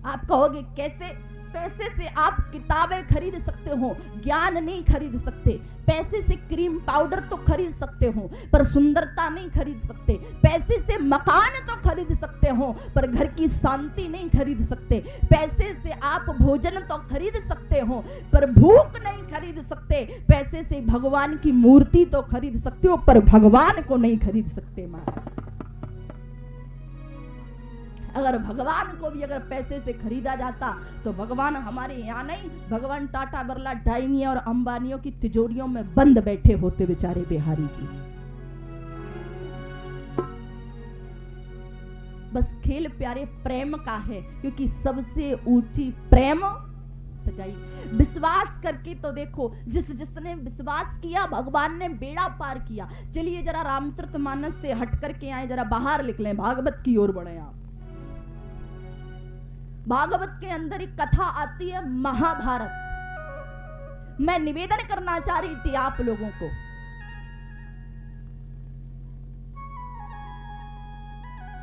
आप कहोगे कैसे? पैसे से आप किताबें खरीद सकते हो, ज्ञान नहीं खरीद सकते। पैसे से क्रीम पाउडर तो खरीद सकते हो, पर सुंदरता नहीं खरीद सकते। पैसे से मकान तो खरीद सकते हो, पर घर की शांति नहीं खरीद सकते। पैसे से आप भोजन तो खरीद सकते हो, पर भूख नहीं खरीद सकते। पैसे से भगवान की मूर्ति तो खरीद सकते हो, पर भगवान को नहीं खरीद सकते। अगर भगवान को भी अगर पैसे से खरीदा जाता तो भगवान हमारे यहाँ नहीं, भगवान टाटा बिरला डाइनिया और अंबानियों की तिजोरियों में बंद बैठे होते बेचारे बिहारी जी। बस खेल प्यारे प्रेम का है, क्योंकि सबसे ऊंची प्रेम सगाई। विश्वास करके तो देखो, जिसने विश्वास किया भगवान ने बेड़ा पार किया। चलिए जरा रामचरितमानस से हट करके आए, जरा बाहर निकलें, भागवत की ओर बढ़े। आप भागवत के अंदर एक कथा आती है महाभारत। मैं निवेदन करना चाह रही थी आप लोगों को,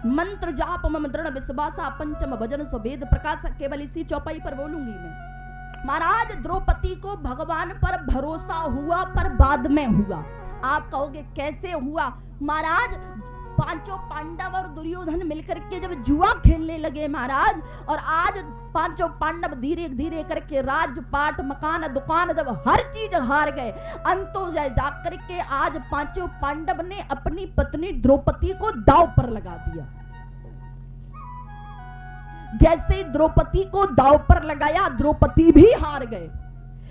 मंत्र जाप मम दृढ़ विश्वासा पंचम भजन सो वेद प्रकाश, केवल इसी चौपाई पर बोलूंगी मैं। महाराज द्रौपदी को भगवान पर भरोसा हुआ, पर बाद में हुआ। आप कहोगे कैसे हुआ? महाराज पांचों पांडव और दुर्योधन मिलकर के जब जुआ खेलने लगे महाराज, और आज पांचों पांडव धीरे धीरे करके राजपाट मकान दुकान जब हर चीज हार गए, अंतो जाकर के आज पांचों पांडव ने अपनी पत्नी द्रौपदी को दांव पर लगा दिया। जैसे ही द्रौपदी को दांव पर लगाया, द्रौपदी भी हार गए।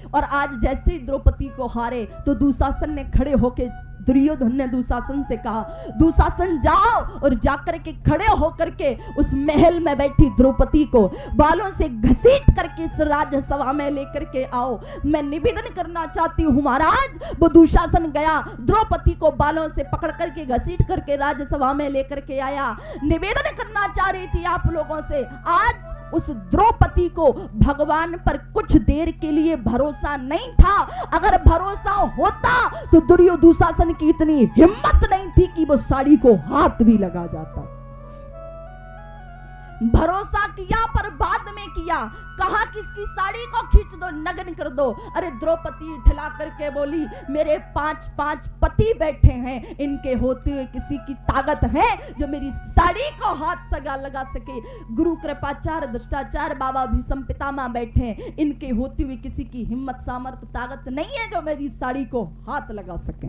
और आज जैसे ही द्रौपदी को हारे तो दुशासन ने खड़े होके, दुर्योधन ने दुशासन से कहा, दुशासन जाओ और जाकर के खड़े होकर के उस महल में बैठी द्रौपदी को बालों से घसीट करके इस राज्यसभा में लेकर के आओ। मैं निवेदन करना चाहती हूँ महाराज। वो दुशासन गया, द्रौपदी को बालों से पकड़ करके घसीट करके राज्यसभा में लेकर के आया। निवेदन करना चाह रही थी आप लोगों से, आज उस द्रौपदी को भगवान पर कुछ देर के लिए भरोसा नहीं था। अगर भरोसा होता तो दुर्योधन की इतनी हिम्मत नहीं थी कि वो साड़ी को हाथ भी लगा जाता। भरोसा किया पर बाद में किया, कहा कि इसकी साड़ी को खींच दो, नग्न कर दो। अरे द्रौपदी ठिला करके बोली, मेरे 5 पति बैठे हैं, इनके होते हुए किसी की ताकत है जो मेरी साड़ी को हाथ सगा लगा सके? गुरु कृपाचार्य दृष्टाचार्य बाबा भीष्म पितामह बैठे, इनके होते हुए किसी की हिम्मत सामर्थ्य ताकत नहीं है जो मेरी साड़ी को हाथ लगा सके।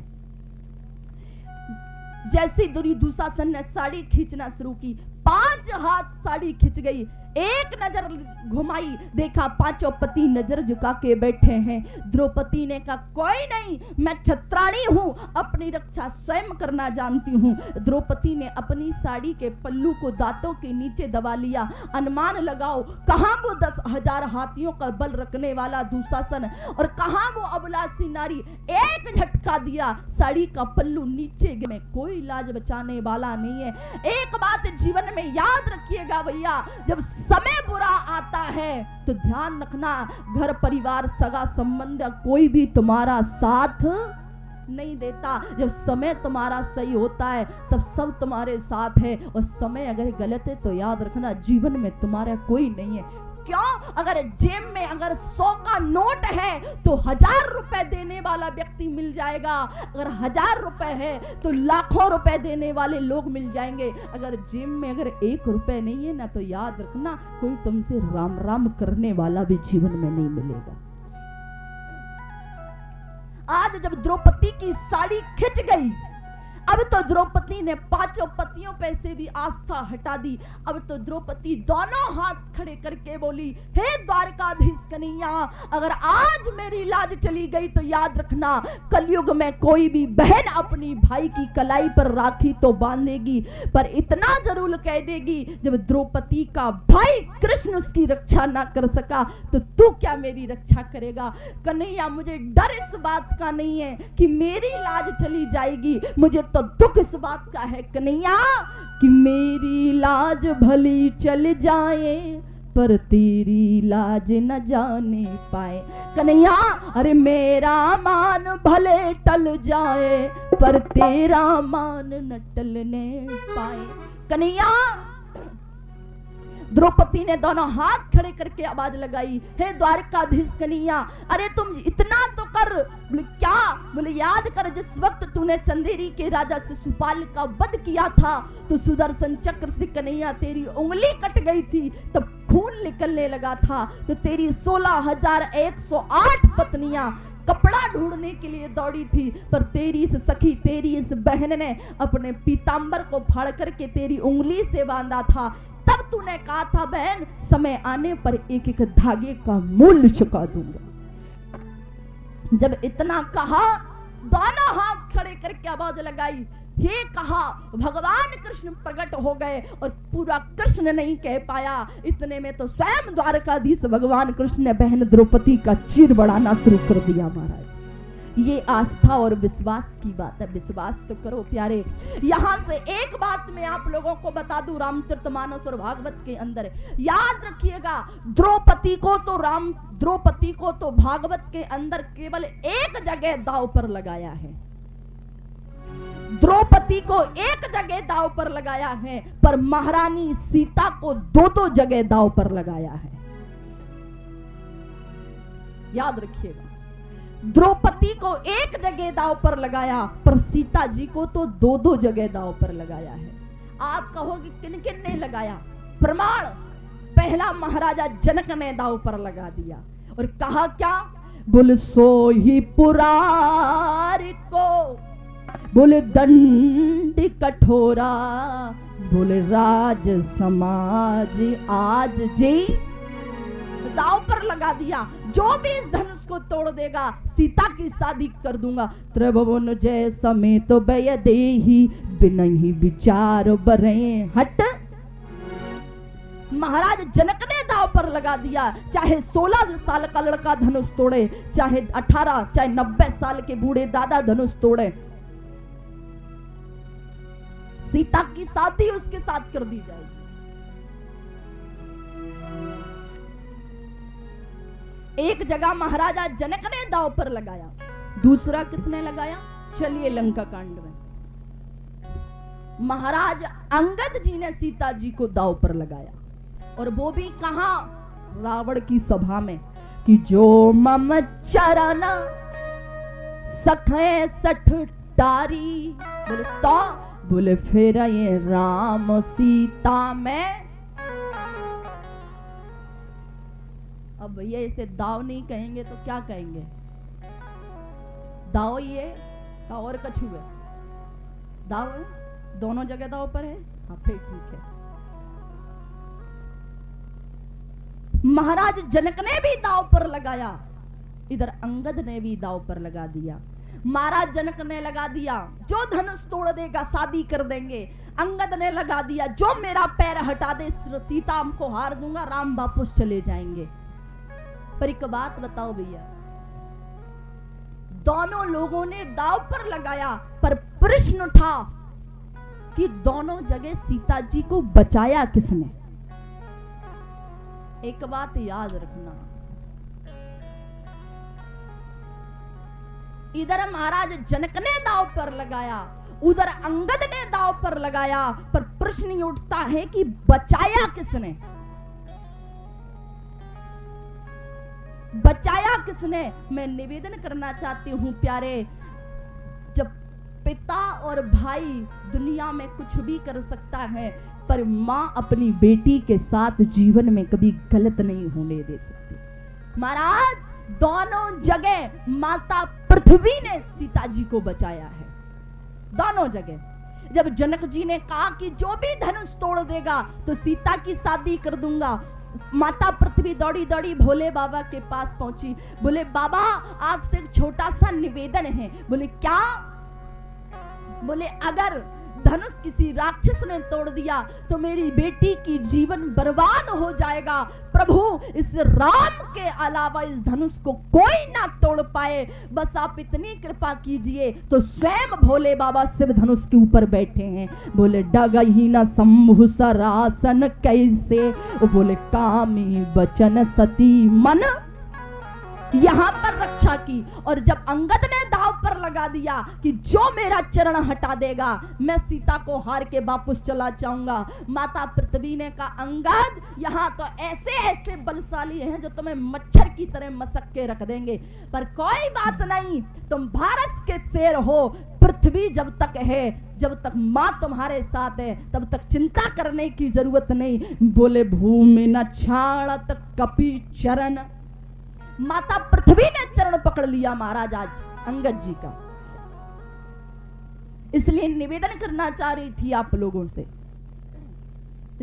जैसे दुर्योधन ने साड़ी खींचना शुरू की, 5 हाथ साड़ी खिंच गई। एक नजर घुमाई, देखा पांचों पति नजर झुका के बैठे हैं। द्रौपदी ने कहा, कोई नहीं, मैं क्षत्राणी हूं, अपनी रक्षा स्वयं करना जानती हूं। द्रौपदी ने अपनी साड़ी के पल्लू को दांतों के नीचे दबा लिया। अनुमान लगाओ, कहां वो 10,000 हाथियों का बल रखने वाला दुशासन, और कहां वो अबलासी नारी। एक झटका दिया, साड़ी का पल्लू नीचे में कोई लाज बचाने वाला नहीं है। एक बात जीवन में याद रखिएगा भैया, जब समय बुरा आता है तो ध्यान रखना, घर परिवार सगा संबंध कोई भी तुम्हारा साथ नहीं देता। जब समय तुम्हारा सही होता है तब सब तुम्हारे साथ है, और समय अगर गलत है तो याद रखना जीवन में तुम्हारा कोई नहीं है। क्यों? अगर जेब में अगर 100 का नोट है तो 1000 रुपए देने वाला व्यक्ति मिल जाएगा। अगर 1000 रुपए है तो लाखों रुपए देने वाले लोग मिल जाएंगे। अगर जेब में अगर 1 रुपए नहीं है ना, तो याद रखना कोई तुमसे राम राम करने वाला भी जीवन में नहीं मिलेगा। आज जब द्रौपदी की साड़ी खिंच गई, अब तो द्रौपदी ने 5 पतियों पे से भी आस्था हटा दी। अब तो द्रौपदी दोनों हाथ खड़े करके बोली, हे द्वारकाधीश कन्हैया, अगर आज मेरी लाज चली गई तो याद रखना कलयुग में कोई भी बहन अपनी भाई की कलाई पर राखी तो बांधेगी, पर इतना जरूर कह देगी, जब द्रौपदी का भाई कृष्ण उसकी रक्षा ना कर सका तो तू क्या मेरी रक्षा करेगा? कन्हैया, मुझे डर इस बात का नहीं है कि मेरी लाज चली जाएगी, मुझे तो दुख इस बात का है कन्हैया कि मेरी लाज भली चल जाए पर तेरी लाज न जाने पाए। कन्हैया, अरे मेरा मान भले टल जाए पर तेरा मान न टलने पाए। कन्हैया, द्रौपदी ने दोनों हाथ खड़े करके आवाज लगाई, हे द्वारकाधीश कन्हैया, अरे तुम इतना तो कर। बोले क्या? बोले याद कर, जिस वक्त तूने चंदेरी के राजा शिशुपाल का वध किया था तो सुदर्शन चक्र से कन्हैया तेरी उंगली कट गई थी, तब खून निकलने लगा था, तो तेरी 16,108 पत्नियां कपड़ा ढूंढने के लिए दौड़ी थी, पर तेरी इस सखी, तेरी इस बहन ने अपने पीतांबर को फाड़ करके तेरी उंगली से बांधा था। तब तूने कहा था, बहन समय आने पर एक एक धागे का मूल्य चुका दूंगा। जब इतना कहा, दोनों हाथ खड़े करके आवाज लगाई, हे कहा, भगवान कृष्ण प्रकट हो गए और पूरा कृष्ण नहीं कह पाया, इतने में तो स्वयं द्वारकाधीश भगवान कृष्ण ने बहन द्रौपदी का चीर बढ़ाना शुरू कर दिया। महाराज, ये आस्था और विश्वास की बात है, विश्वास तो करो प्यारे। यहां से एक बात मैं आप लोगों को बता दूं, रामचरितमानस और भागवत के अंदर याद रखिएगा, द्रौपदी को तो भागवत के अंदर केवल एक जगह दांव पर लगाया है, द्रौपदी को एक जगह दांव पर लगाया है, पर महारानी सीता को दो जगह दांव पर लगाया है। याद रखिएगा, द्रौपदी को एक जगह दांव पर लगाया, पर सीता जी को तो दो जगह दांव पर लगाया है। आप कहोगे किन किन ने लगाया? प्रमाण, पहला महाराजा जनक ने दांव पर लगा दिया और कहा क्या? बोले सो ही पुरार को, बोले दंड कठोरा, बोले राज समाज आज जी दांव पर लगा दिया। जो भी इस धनुष को तोड़ देगा, सीता की शादी कर दूंगा। त्रिभुवन जय समेत बय देही, बिनहि विचार बरे हट। महाराज जनक ने दांव पर लगा दिया, चाहे 16 साल का लड़का धनुष तोड़े, चाहे 18, चाहे 90 साल के बूढ़े दादा धनुष तोड़े, सीता की शादी उसके साथ कर दी जाएगी। एक जगह महाराजा जनक ने दांव पर लगाया, दूसरा किसने लगाया? चलिए लंका कांड में महाराज अंगद जी ने सीता जी को दांव पर लगाया, और वो भी कहां? रावण की सभा में, कि जो मम चरण सखे सठ डारी, बोले तो, बोले फिर ये राम सीता में। अब भैया इसे दाव नहीं कहेंगे तो क्या कहेंगे? दाव ये का और कछु है? दाव है? दोनों जगह दाव पर है? हाँ फिर ठीक है। महाराज जनक ने भी दाव पर लगाया, इधर अंगद ने भी दाव पर लगा दिया। महाराज जनक ने लगा दिया, जो धनुष तोड़ देगा शादी कर देंगे। अंगद ने लगा दिया, जो मेरा पैर हटा दे सीता हमको हार दूंगा, राम वापस चले जाएंगे। पर एक बात बताओ भैया, दोनों लोगों ने दांव पर लगाया, पर प्रश्न उठा कि दोनों जगह सीता जी को बचाया किसने? एक बात याद रखना, इधर महाराज जनक ने दांव पर लगाया, उधर अंगद ने दांव पर लगाया, पर प्रश्न ये उठता है कि बचाया किसने? बचाया किसने? मैं निवेदन करना चाहती हूं प्यारे, जब पिता और भाई दुनिया में कुछ भी कर सकता है, पर मां अपनी बेटी के साथ जीवन में कभी गलत नहीं होने दे सकती। महाराज दोनों जगह माता पृथ्वी ने सीता जी को बचाया है, दोनों जगह। जब जनक जी ने कहा कि जो भी धनुष तोड़ देगा तो सीता की शादी कर दूंगा, माता पृथ्वी दौड़ी दौड़ी भोले बाबा के पास पहुंची। बोले बाबा आपसे एक छोटा सा निवेदन है। बोले क्या? बोले अगर धनुष किसी राक्षस ने तोड़ दिया तो मेरी बेटी की जीवन बर्बाद हो जाएगा। प्रभु इस राम के अलावा इस धनुष को कोई ना तोड़ पाए, बस आप इतनी कृपा कीजिए। तो स्वयं भोले बाबा शिव धनुष के ऊपर बैठे हैं। बोले डगही न शंभु सरासन कैसे, बोले कामी बचन सती मन, यहां पर रक्षा की। और जब अंगद ने दांव पर लगा दिया कि जो मेरा चरण हटा देगा मैं सीता को हार के वापस चला जाऊंगा, माता पृथ्वी ने कहा अंगद यहां तो ऐसे ऐसे बलशाली हैं जो तुम्हें मच्छर की तरह मसक के रख देंगे, पर कोई बात नहीं, तुम भारत के शेर हो। पृथ्वी जब तक है, जब तक मां तुम्हारे साथ है, तब तक चिंता करने की जरूरत नहीं। बोले भूमि न छाड़त कपि चरण, माता पृथ्वी ने चरण पकड़ लिया महाराज आज अंगद जी का। इसलिए निवेदन करना चाह रही थी आप लोगों से,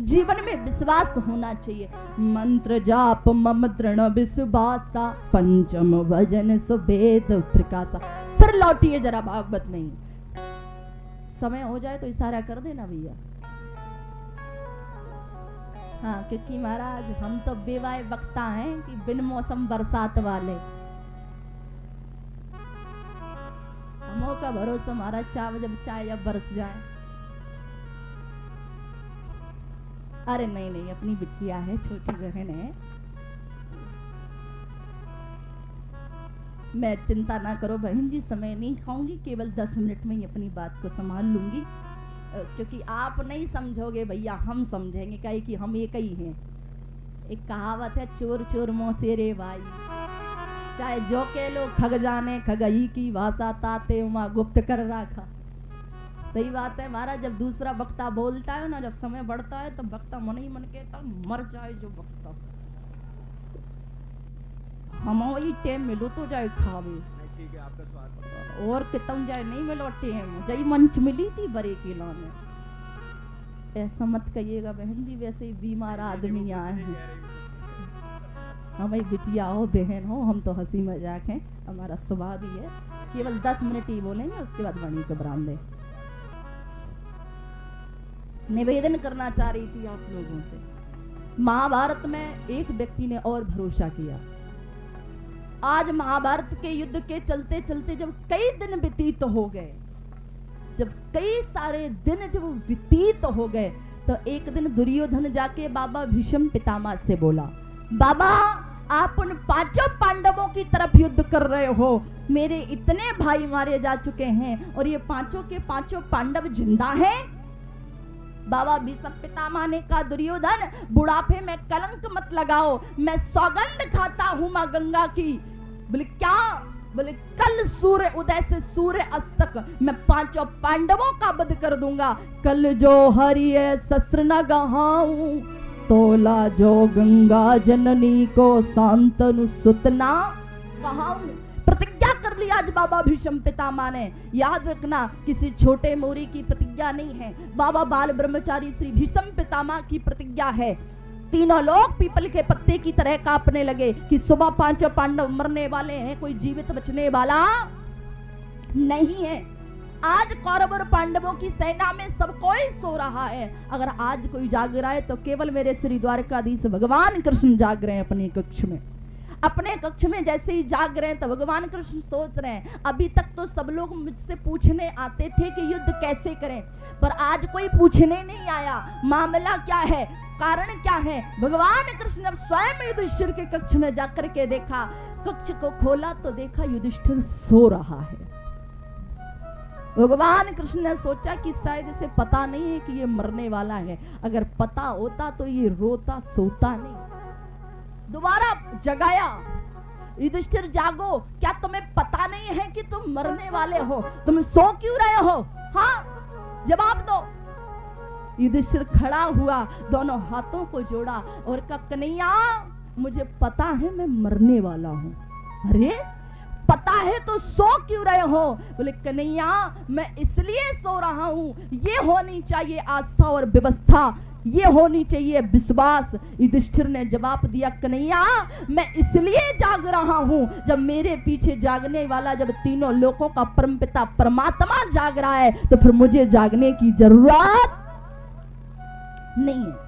जीवन में विश्वास होना चाहिए। मंत्र जाप मम तृण विश्वासा, पंचम भजन सुवेद प्रकाशा। फिर लौटिए जरा भागवत में, समय हो जाए तो इशारा कर देना भैया। हाँ, क्योंकि महाराज हम तो बेवाए वक्ता हैं कि बिन मौसम बरसात वाले, हमों का भरोसा महाराज चाहे जब चाहे जब बरस जाए। अरे नहीं नहीं, अपनी बिटिया है, छोटी बहन है, मैं चिंता ना करो बहन जी, समय नहीं खाऊंगी, केवल 10 मिनट में ही अपनी बात को संभाल लूंगी, क्योंकि आप नहीं समझोगे भैया, हम समझेंगे, काहे कि हम एक ही हैं। एक कहावत है, चोर चोर मुँह से रे भाई, चाहे जो के लोग खग जाने, खगई की भाषा ताते उमा गुप्त कर रखा। सही बात है महाराज, जब दूसरा वक्ता बोलता है ना, जब समय बढ़ता है तो वक्ता मन ही मन कहता मर जाए जो वक्ता, हम वही टेम मिलो तो जाए खावे, ठीक है आपका स्वाद, और कितम जाए नहीं मिलो टेम, जई मंच मिली थी बड़े किला में। ऐसा मत कहिएगा बहन जी, वैसे ही बीमार आदमी आए हैं, हमारी बिटिया हो बहन हो, हम तो हंसी मजाक हैं, हमारा स्वभाव भी है, केवल 10 मिनट ही बोलेंगे, उसके बाद वाणी को बरामदे। निवेदन करना चाह रही थी आप लोगों से, महाभारत में एक व्यक्ति ने और भरोसा किया। आज महाभारत के युद्ध के चलते चलते जब कई दिन व्यतीत हो गए, जब कई सारे दिन जब व्यतीत हो गए, तो एक दिन दुर्योधन जाके बाबा भीष्म पितामह से बोला, बाबा आप उन 5 पांडवों की तरफ युद्ध कर रहे हो, मेरे इतने भाई मारे जा चुके हैं और ये 5 के 5 पांडव जिंदा हैं। बाबा भीष्म पितामह ने कहा, दुर्योधन बुढ़ापे में कलंक मत लगाओ, मैं सौगंध खाता हूं मां गंगा की। बोले क्या? बोले कल सूर्य उदय से सूर्य अस्त तक मैं 5 पांडवों का वध कर दूंगा। कल जो हरिये शस्त्र न गहाऊं, तोला जो गंगा जननी को शांतनु सुतना कहाऊं। प्रतिज्ञा कर ली आज बाबा भीष्म पितामह ने। याद रखना, किसी छोटे मोरी की प्रतिज्ञा नहीं है, बाबा बाल ब्रह्मचारी श्री भीष्म पितामह की प्रतिज्ञा है। तीनों लोग पीपल के पत्ते की तरह कांपने लगे कि सुबह 5 पांडव मरने वाले हैं, कोई जीवित बचने वाला नहीं है। आज कौरव और पांडवों की सेना में सब कोई सो रहा है, अगर आज कोई जाग रहा है तो केवल मेरे श्री द्वारकाधीश भगवान कृष्ण जाग रहे हैं अपने कक्ष में। अपने कक्ष में जैसे ही जाग रहे हैं तो भगवान कृष्ण सोच रहे हैं। अभी तक तो सब लोग मुझसे पूछने आते थे कि युद्ध कैसे करें, पर आज कोई पूछने नहीं आया। मामला क्या है, कारण क्या है? भगवान कृष्ण ने स्वयं युधिष्ठिर के कक्ष में जाकर के देखा, कक्ष को खोला तो देखा युधिष्ठिर सो रहा है। भगवान कृष्ण ने सोचा कि शायद इसे पता नहीं है कि ये मरने वाला है, अगर पता होता तो ये रोता सोता नहीं। दोबारा जगाया, युधिष्ठिर जागो, क्या तुम्हें पता नहीं है कि तुम मरने वाले हो? तुम सो क्यों रहे हो? हाँ जवाब दो। युधिष्ठिर खड़ा हुआ, दोनों हाथों को जोड़ा और कहा, कन्हैया मुझे पता है मैं मरने वाला हूँ। अरे पता है तो सो क्यों रहे हो? बोले कन्हैया मैं इसलिए सो रहा हूँ, ये होनी चाहिए आस्था और व्यवस्था, ये होनी चाहिए विश्वास। युधिष्ठिर ने जवाब दिया, कन्हैया मैं इसलिए जाग रहा हूँ, जब मेरे पीछे जागने वाला, जब तीनों लोकों का परमपिता परमात्मा जाग रहा है तो फिर मुझे जागने की जरूरत नहीं है।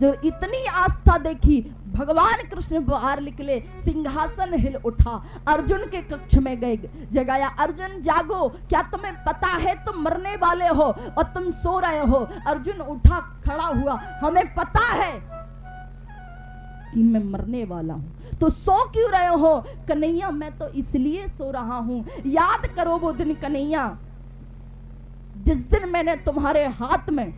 जो इतनी आस्था देखी, भगवान कृष्ण बाहर निकले, सिंहासन हिल उठा, अर्जुन के कक्ष में गए, जगाया, अर्जुन जागो, क्या तुम्हें पता है तुम मरने वाले हो और तुम सो रहे हो? अर्जुन उठा, खड़ा हुआ, हमें पता है कि मैं मरने वाला हूं, तो सो क्यों रहे हो? कन्हैया मैं तो इसलिए सो रहा हूं, याद करो वो दिन कन्हैया जिस दिन मैंने तुम्हारे हाथ में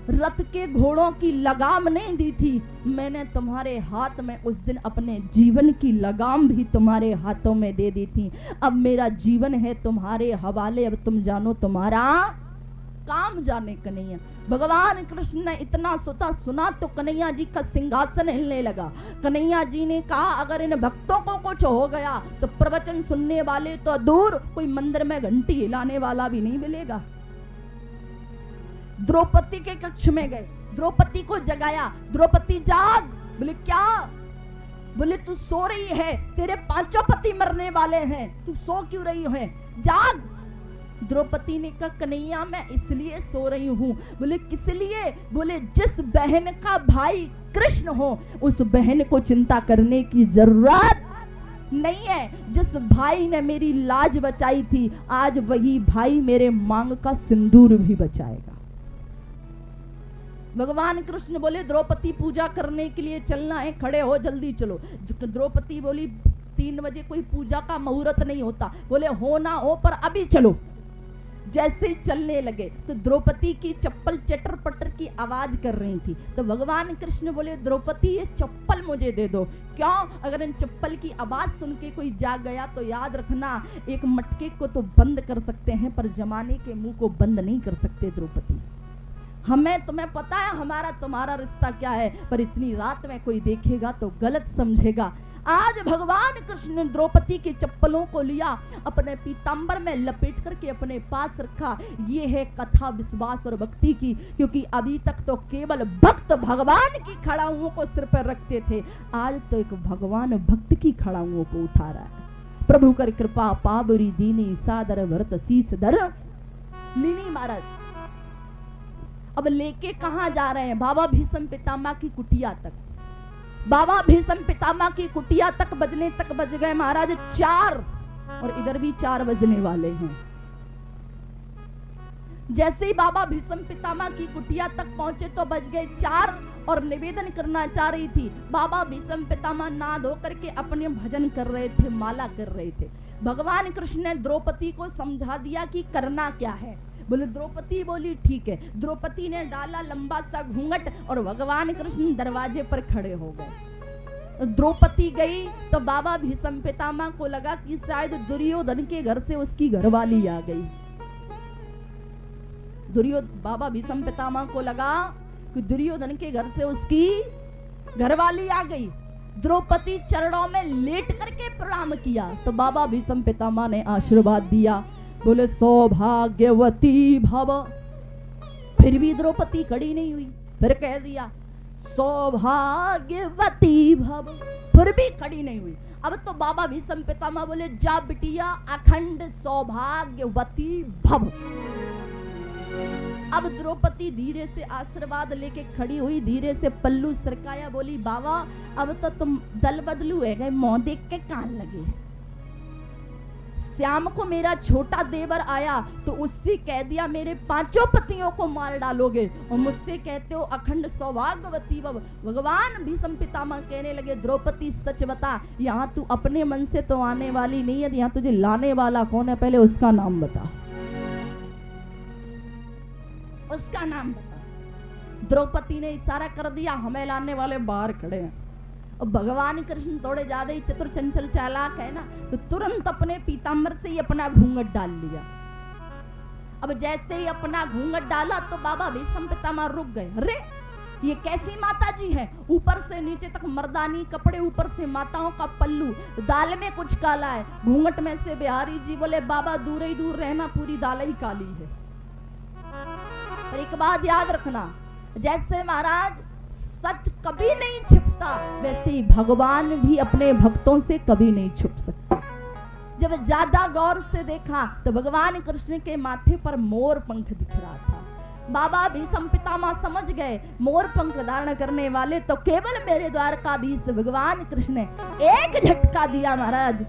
रथ के घोड़ों की लगाम नहीं दी थी, मैंने तुम्हारे हाथ में उस दिन अपने जीवन की लगाम भी तुम्हारे हाथों में दे दी थी। अब मेरा जीवन है तुम्हारे हवाले, अब तुम जानो तुम्हारा काम जाने। कन्हैया भगवान कृष्ण ने इतना सुना तो कन्हैया जी का सिंहासन हिलने लगा। कन्हैया जी ने कहा, अगर इन भक्तों को कुछ हो गया तो प्रवचन सुनने वाले तो दूर, कोई मंदिर में घंटी हिलाने वाला भी नहीं मिलेगा। द्रौपदी के कक्ष में गए, द्रौपदी को जगाया, द्रौपदी जाग। बोले क्या? बोले तू सो रही है, तेरे 5 पति मरने वाले हैं, तू सो क्यों रही है? जाग। द्रौपदी ने कहा कन्हैया मैं इसलिए सो रही हूँ। बोले किस लिए? बोले जिस बहन का भाई कृष्ण हो उस बहन को चिंता करने की जरूरत नहीं है। जिस भाई ने मेरी लाज बचाई थी आज वही भाई मेरे मांग का सिंदूर भी बचाएगा। भगवान कृष्ण बोले द्रौपदी पूजा करने के लिए चलना है, खड़े हो जल्दी चलो। द्रौपदी बोली 3 बजे कोई पूजा का मुहूर्त नहीं होता। बोले हो ना हो पर अभी चलो। जैसे ही चलने लगे तो द्रौपदी की चप्पल चटर पटर की आवाज कर रही थी। तो भगवान कृष्ण बोले द्रौपदी ये चप्पल मुझे दे दो। क्यों? अगर इन चप्पल की आवाज सुन के कोई जाग गया तो याद रखना एक मटके को तो बंद कर सकते हैं पर जमाने के मुंह को बंद नहीं कर सकते। द्रौपदी हमें तुम्हें पता है हमारा तुम्हारा रिश्ता क्या है, पर इतनी रात में कोई देखेगा तो गलत समझेगा। आज भगवान कृष्ण ने द्रौपदी की चप्पलों को लिया, अपने पीतांबर में लपेट करके अपने पास रखा। ये है कथा विश्वास और भक्ति की, क्योंकि अभी तक तो केवल भक्त भगवान की खड़ाऊं को सिर पर रखते थे, आज तो एक भगवान भक्त की खड़ाऊं को उठा रहा है। प्रभु कर कृपा पाबरी दीनी सादर भरत शीस धर लीनी महाराज। अब लेके कहां जा रहे हैं? बाबा भीष्म पितामह की कुटिया तक। बाबा भीष्म पितामह की कुटिया तक बजने तक बज गए महाराज 4 और इधर भी 4 बजने वाले हैं। जैसे ही बाबा भीष्म पितामह की कुटिया तक पहुंचे तो बज गए 4 और निवेदन करना चाह रही थी। बाबा भीष्म पितामह नहा धो करके अपने भजन कर रहे थे, माला कर रहे थे। भगवान कृष्ण ने द्रौपदी को समझा दिया कि करना क्या है। बोले द्रौपदी बोली ठीक है। द्रौपदी ने डाला लंबा सा घूंघट और भगवान कृष्ण दरवाजे पर खड़े हो गए। द्रौपदी गई तो बाबा भीष्म पितामह को लगा कि शायद दुर्योधन के घर से उसकी घरवाली आ गई। बाबा भीष्म पितामह को लगा कि दुर्योधन के घर से उसकी घरवाली आ गई। द्रौपदी चरणों में लेट करके प्रणाम किया तो बाबा भीष्म पितामह ने आशीर्वाद दिया। बोले सौभाग्यवती भव। फिर भी द्रौपदी खड़ी नहीं हुई। फिर कह दिया सौभाग्यवती भव, फिर भी खड़ी नहीं हुई। अब तो बाबा भीष्म पितामह बोले जा बिटिया अखंड सौभाग्यवती भव। अब द्रौपदी धीरे से आशीर्वाद लेके खड़ी हुई, धीरे से पल्लू सरकाया, बोली बाबा अब तो तुम दल बदलू है गए, मुंह देख के कान लगे। श्याम को मेरा छोटा देवर आया तो उससे कह दिया मेरे 5 पतियों को मार डालोगे और मुझसे कहते हो अखंड सौभाग्यवती भव। भगवान भीष्म पितामह कहने लगे द्रौपदी सच बता, यहाँ तू अपने मन से तो आने वाली नहीं है, यहाँ तुझे लाने वाला कौन है पहले उसका नाम बता, उसका नाम बता। द्रौपदी ने इशारा कर दिया हमें लाने वाले बाहर खड़े हैं। और भगवान कृष्ण थोड़े ज्यादा ही चतुर चंचल चालाक है ना, तो तुरंत अपने पीतांबर से ही अपना घूंघट डाल लिया। अब जैसे ही अपना घूंघट डाला तो बाबा भीष्म पितामह रुक गए। अरे ये कैसी माता जी है? ऊपर से नीचे तक मर्दानी कपड़े, ऊपर से माताओं का पल्लू, दाल में कुछ काला है। घूंघट में से बिहारी जी बोले बाबा दूर ही दूर रहना, पूरी दाल ही काली है। पर एक बात याद रखना, जैसे महाराज सच कभी नहीं छिपता वैसे ही भगवान भी अपने भक्तों से कभी नहीं छुप सकते। जब ज्यादा गौर से देखा तो भगवान कृष्ण के माथे पर मोर पंख दिख रहा था। बाबा भीष्म पितामह समझ गए मोर पंख धारण करने वाले तो केवल मेरे द्वारकाधीश भगवान कृष्ण ने एक झटका दिया महाराज,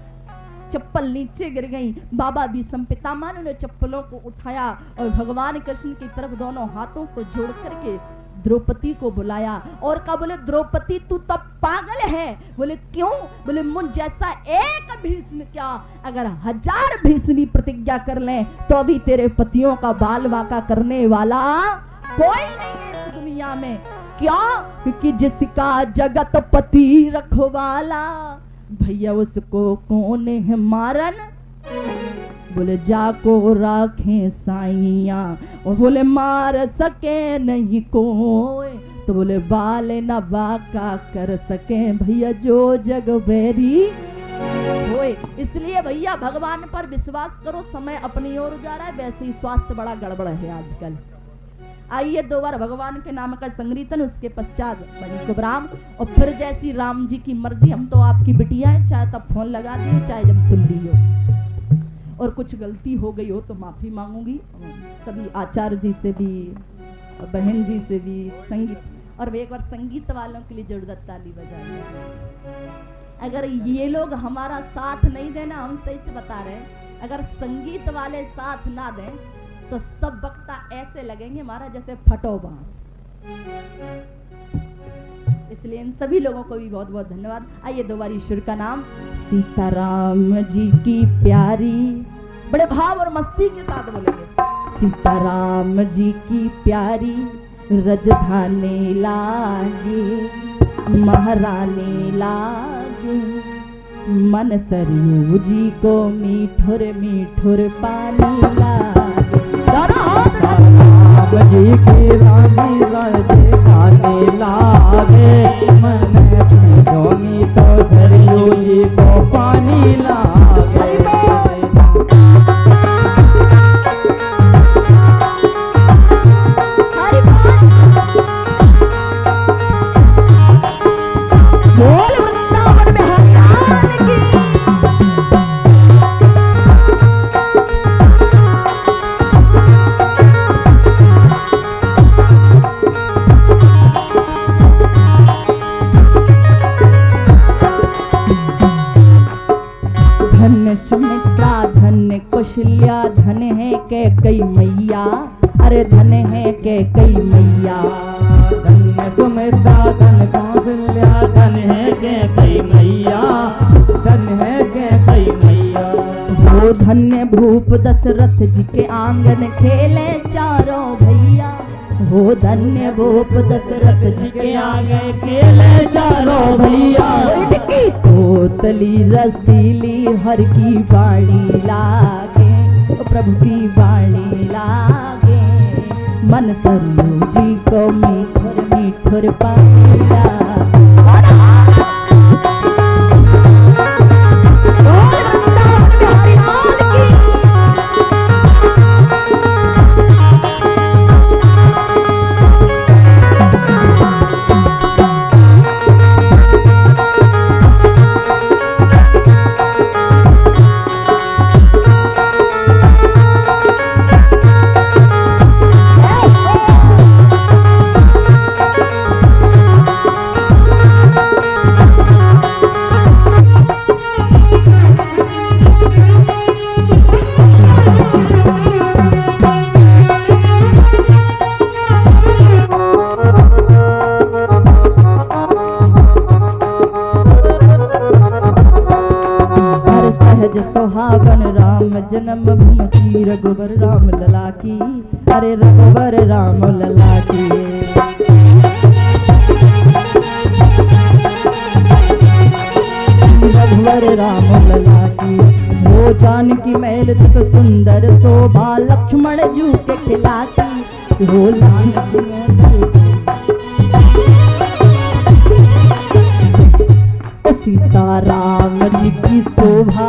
चप्पल नीचे गिर गई। बाबा भीष्म पितामह ने चप्पलों को उठाया और भगवान कृष्ण की तरफ दोनों हाथों को जोड़ करके द्रौपदी को बुलाया और कहा बोले द्रौपदी तू तो पागल है। बोले क्यों? बोले मुझ जैसा एक भीष्म क्या अगर 1000 भीष्म भी प्रतिज्ञा कर लें तो अभी तेरे पतियों का बाल बाका करने वाला कोई नहीं है इस दुनिया में। क्यों? क्योंकि जिसका जगत पति रखवाला भैया उसको कौन है मारन। बोले जाको राखे साइया और बोले मार सके नहीं कोई, तो बोले बाल न बाका कर सके भैया जो जग बैरी होए। इसलिए भैया भगवान पर विश्वास करो, समय अपनी ओर जा रहा है, वैसे ही स्वास्थ्य बड़ा गड़बड़ है आजकल। आइए 2 बार भगवान के नाम का संकीर्तन, उसके पश्चात बनी को राम और फिर जैसी राम जी की मर्जी। हम तो आपकी बिटिया है, चाहे तब फोन लगा दिए चाहे जब सुन ली हो। और कुछ गलती हो गई हो तो माफ़ी मांगूंगी सभी आचार्य जी से भी, बहन जी से भी, संगीत, और एक बार संगीत वालों के लिए जरूरत ताली बजाइए। अगर ये लोग हमारा साथ नहीं देना, हम सच बता रहे हैं, अगर संगीत वाले साथ ना दें तो सब वक्ता ऐसे लगेंगे महाराज जैसे फटो बांस। इसलिए इन सभी लोगों को भी बहुत बहुत धन्यवाद। आइए दो बार ईश्वर का नाम। सीताराम जी की प्यारी, बड़े भाव और मस्ती के साथ बोलेंगे। सीताराम जी की प्यारी रजधानी लागे, महारानी लागे, मन सरयू जी को मीठुर मीठुर पानी लागे। राम जी की रानी राजधानी लागे, मन जोनी तो सरयू जी को पानी लागे। कौशल्या धन है के कई मैया, अरे धन है के कई मैया। धन सुमित्रा धन कौशल्या धन है के कई मैया, धन है के कई मैया। वो धन्य भूप दशरथ जी के आंगन खेले चारों भैया, हो धन्य भूप दशरथ जी के आंगन खेले चारों भैया। तोतली रसीली हर की वाणी लागे, प्रभु की वाणी लागे, मन सरयू जी को मीठुर मीठुर पानी लागे। सुहावन राम जन्म भूमि श्री रघुवर राम लला की, अरे रघुवर राम लला की। रघुवर राम लला की, वो जानकी महल तुझ सुंदर शोभा, लक्ष्मण जू के खिलाती, हो सीताराम जी की शोभा।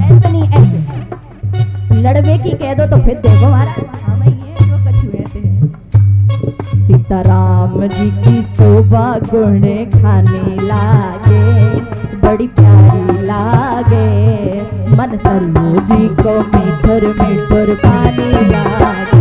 ऐसे नहीं, ऐसे लड़वे की कह दो तो फिर देखो महाराज हम ये जो कछु ऐसे हैं। सीताराम जी की शोभा गुणे खाने लागे, बड़ी प्यारी लागे, मन सरयू जी को मीठुर मीठुर पानी लागे।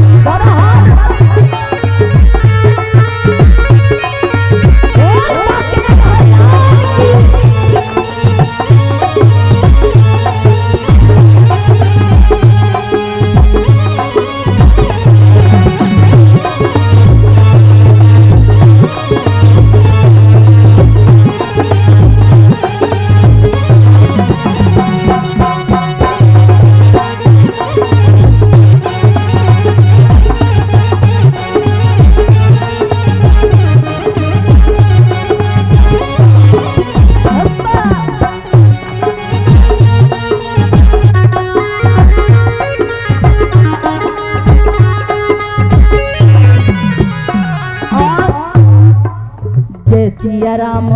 राम,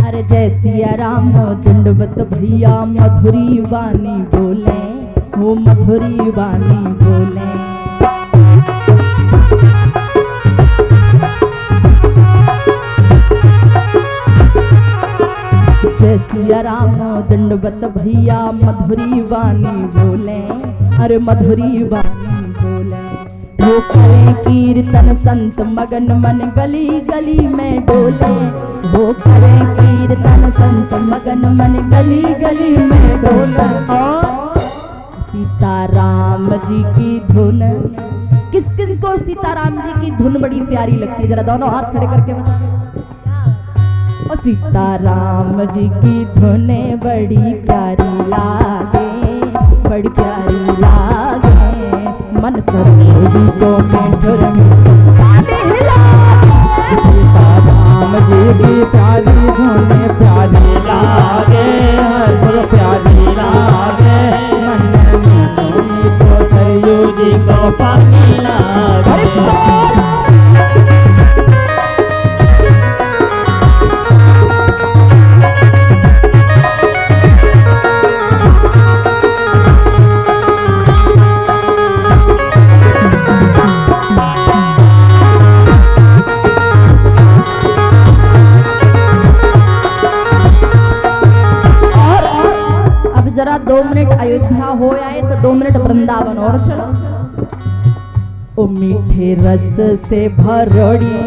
अरे जय सिया राम, दंडवत भैया मधुरी वाणी बोले, वो मधुरी वाणी बोले। जय सिया राम दंडवत भैया मधुरी वाणी बोले, अरे मधुरी वाणी बोले। वो करें कीर्तन संत मगन मन गली गली में डोले, वो करें कीर्तन संत मगन मन गली गली में डोले। और सीताराम जी की धुन, किस किस को सीताराम जी की धुन बड़ी प्यारी लगती है? जरा दोनों हाथ खड़े करके बताओ। और सीताराम जी की धुने बड़ी प्यारी लागे, बड़ी प्यारी लागे। मन सरोज जी को ठुर सीताराम जी की प्यारी धुने प्यारी लागे, हर प्यारी लागे। मन को सरयू जी को पानी लागे। जरा 2 मिनट अयोध्या हो आए तो 2 मिनट वृंदावन और चलो। ओ मीठे रस से भरोड़ी,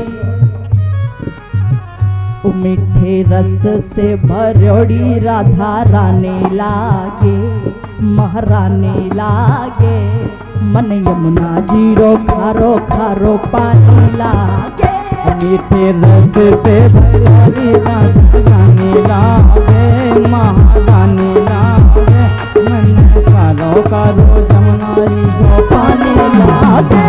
ओ मीठे रस से भरोड़ी राधा रानी लागे, महारानी लागे। मन यमुना जीरो खारो खारो पानी लागे। मीठे रस से भरोड़ी राधा रानी लागे, महारानी लागे। मन कारो कारो जमुना जी को पानी लागे।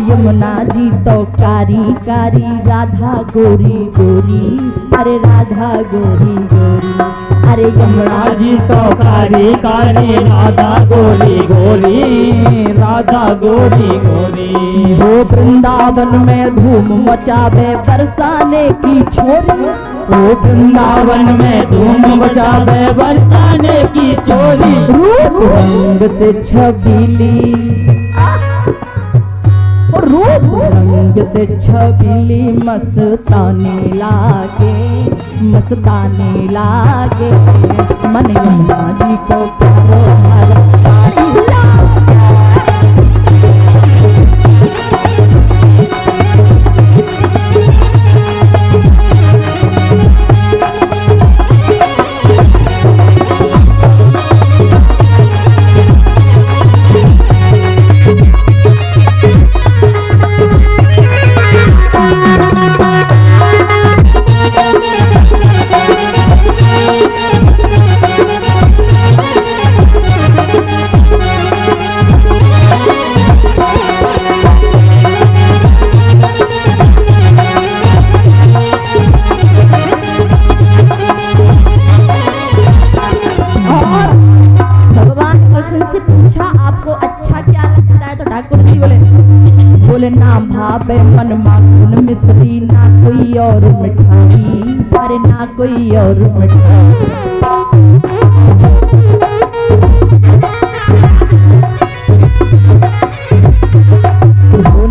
यमुना जी तो कारी कारी राधा गोरी गोरी, अरे राधा गोरी गोरी। अरे यमुना जी तो कारी कारी राधा गोरी गोरी, राधा गोरी गोरी। वो वृंदावन में धूम मचावे बरसाने की छोरी, वो वृंदावन में धूम मचावे बरसाने की चोरी। रूप रंग से छबीली, रूप रंग से छबीली मस्तानी लागे, मस्तानी लागे। मन यमुना जी को प्यारो प्यारो लागे। ना भावे मन माखन मिश्री, ना कोई और मिठाई, अरे ना कोई और मिठाई।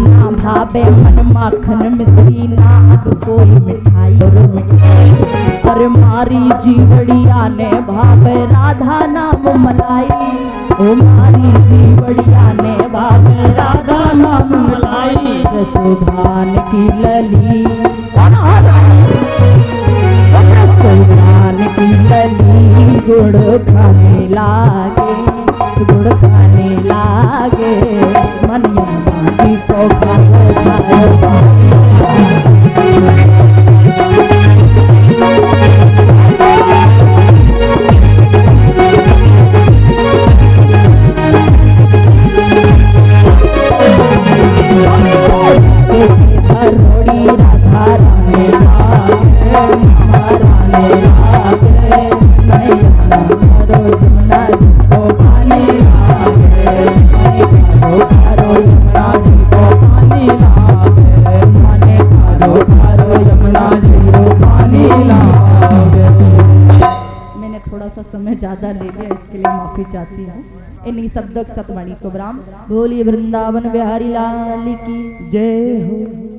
ना भावे मन माखन मिश्री, ना अब कोई मिठाई और मिठाई। अरे मारी जीवड़िया ने भावे राधा नाम मलाई, ओ मारी जीवड़िया ने भावे राधा नाम मलाई। रसोधान की लली, रसोधान की लली गुड़ खाने लागे, गुड़ खाने लागे। मन यमुना जी को खाओ खाओ। थोड़ा सा समय ज़्यादा ले लिया, इसके लिए माफ़ी चाहती हूँ। इन्हीं शब्दों के सतमणि को ब्राह्म बोलिए वृंदावन बिहारी लाल की जय हो।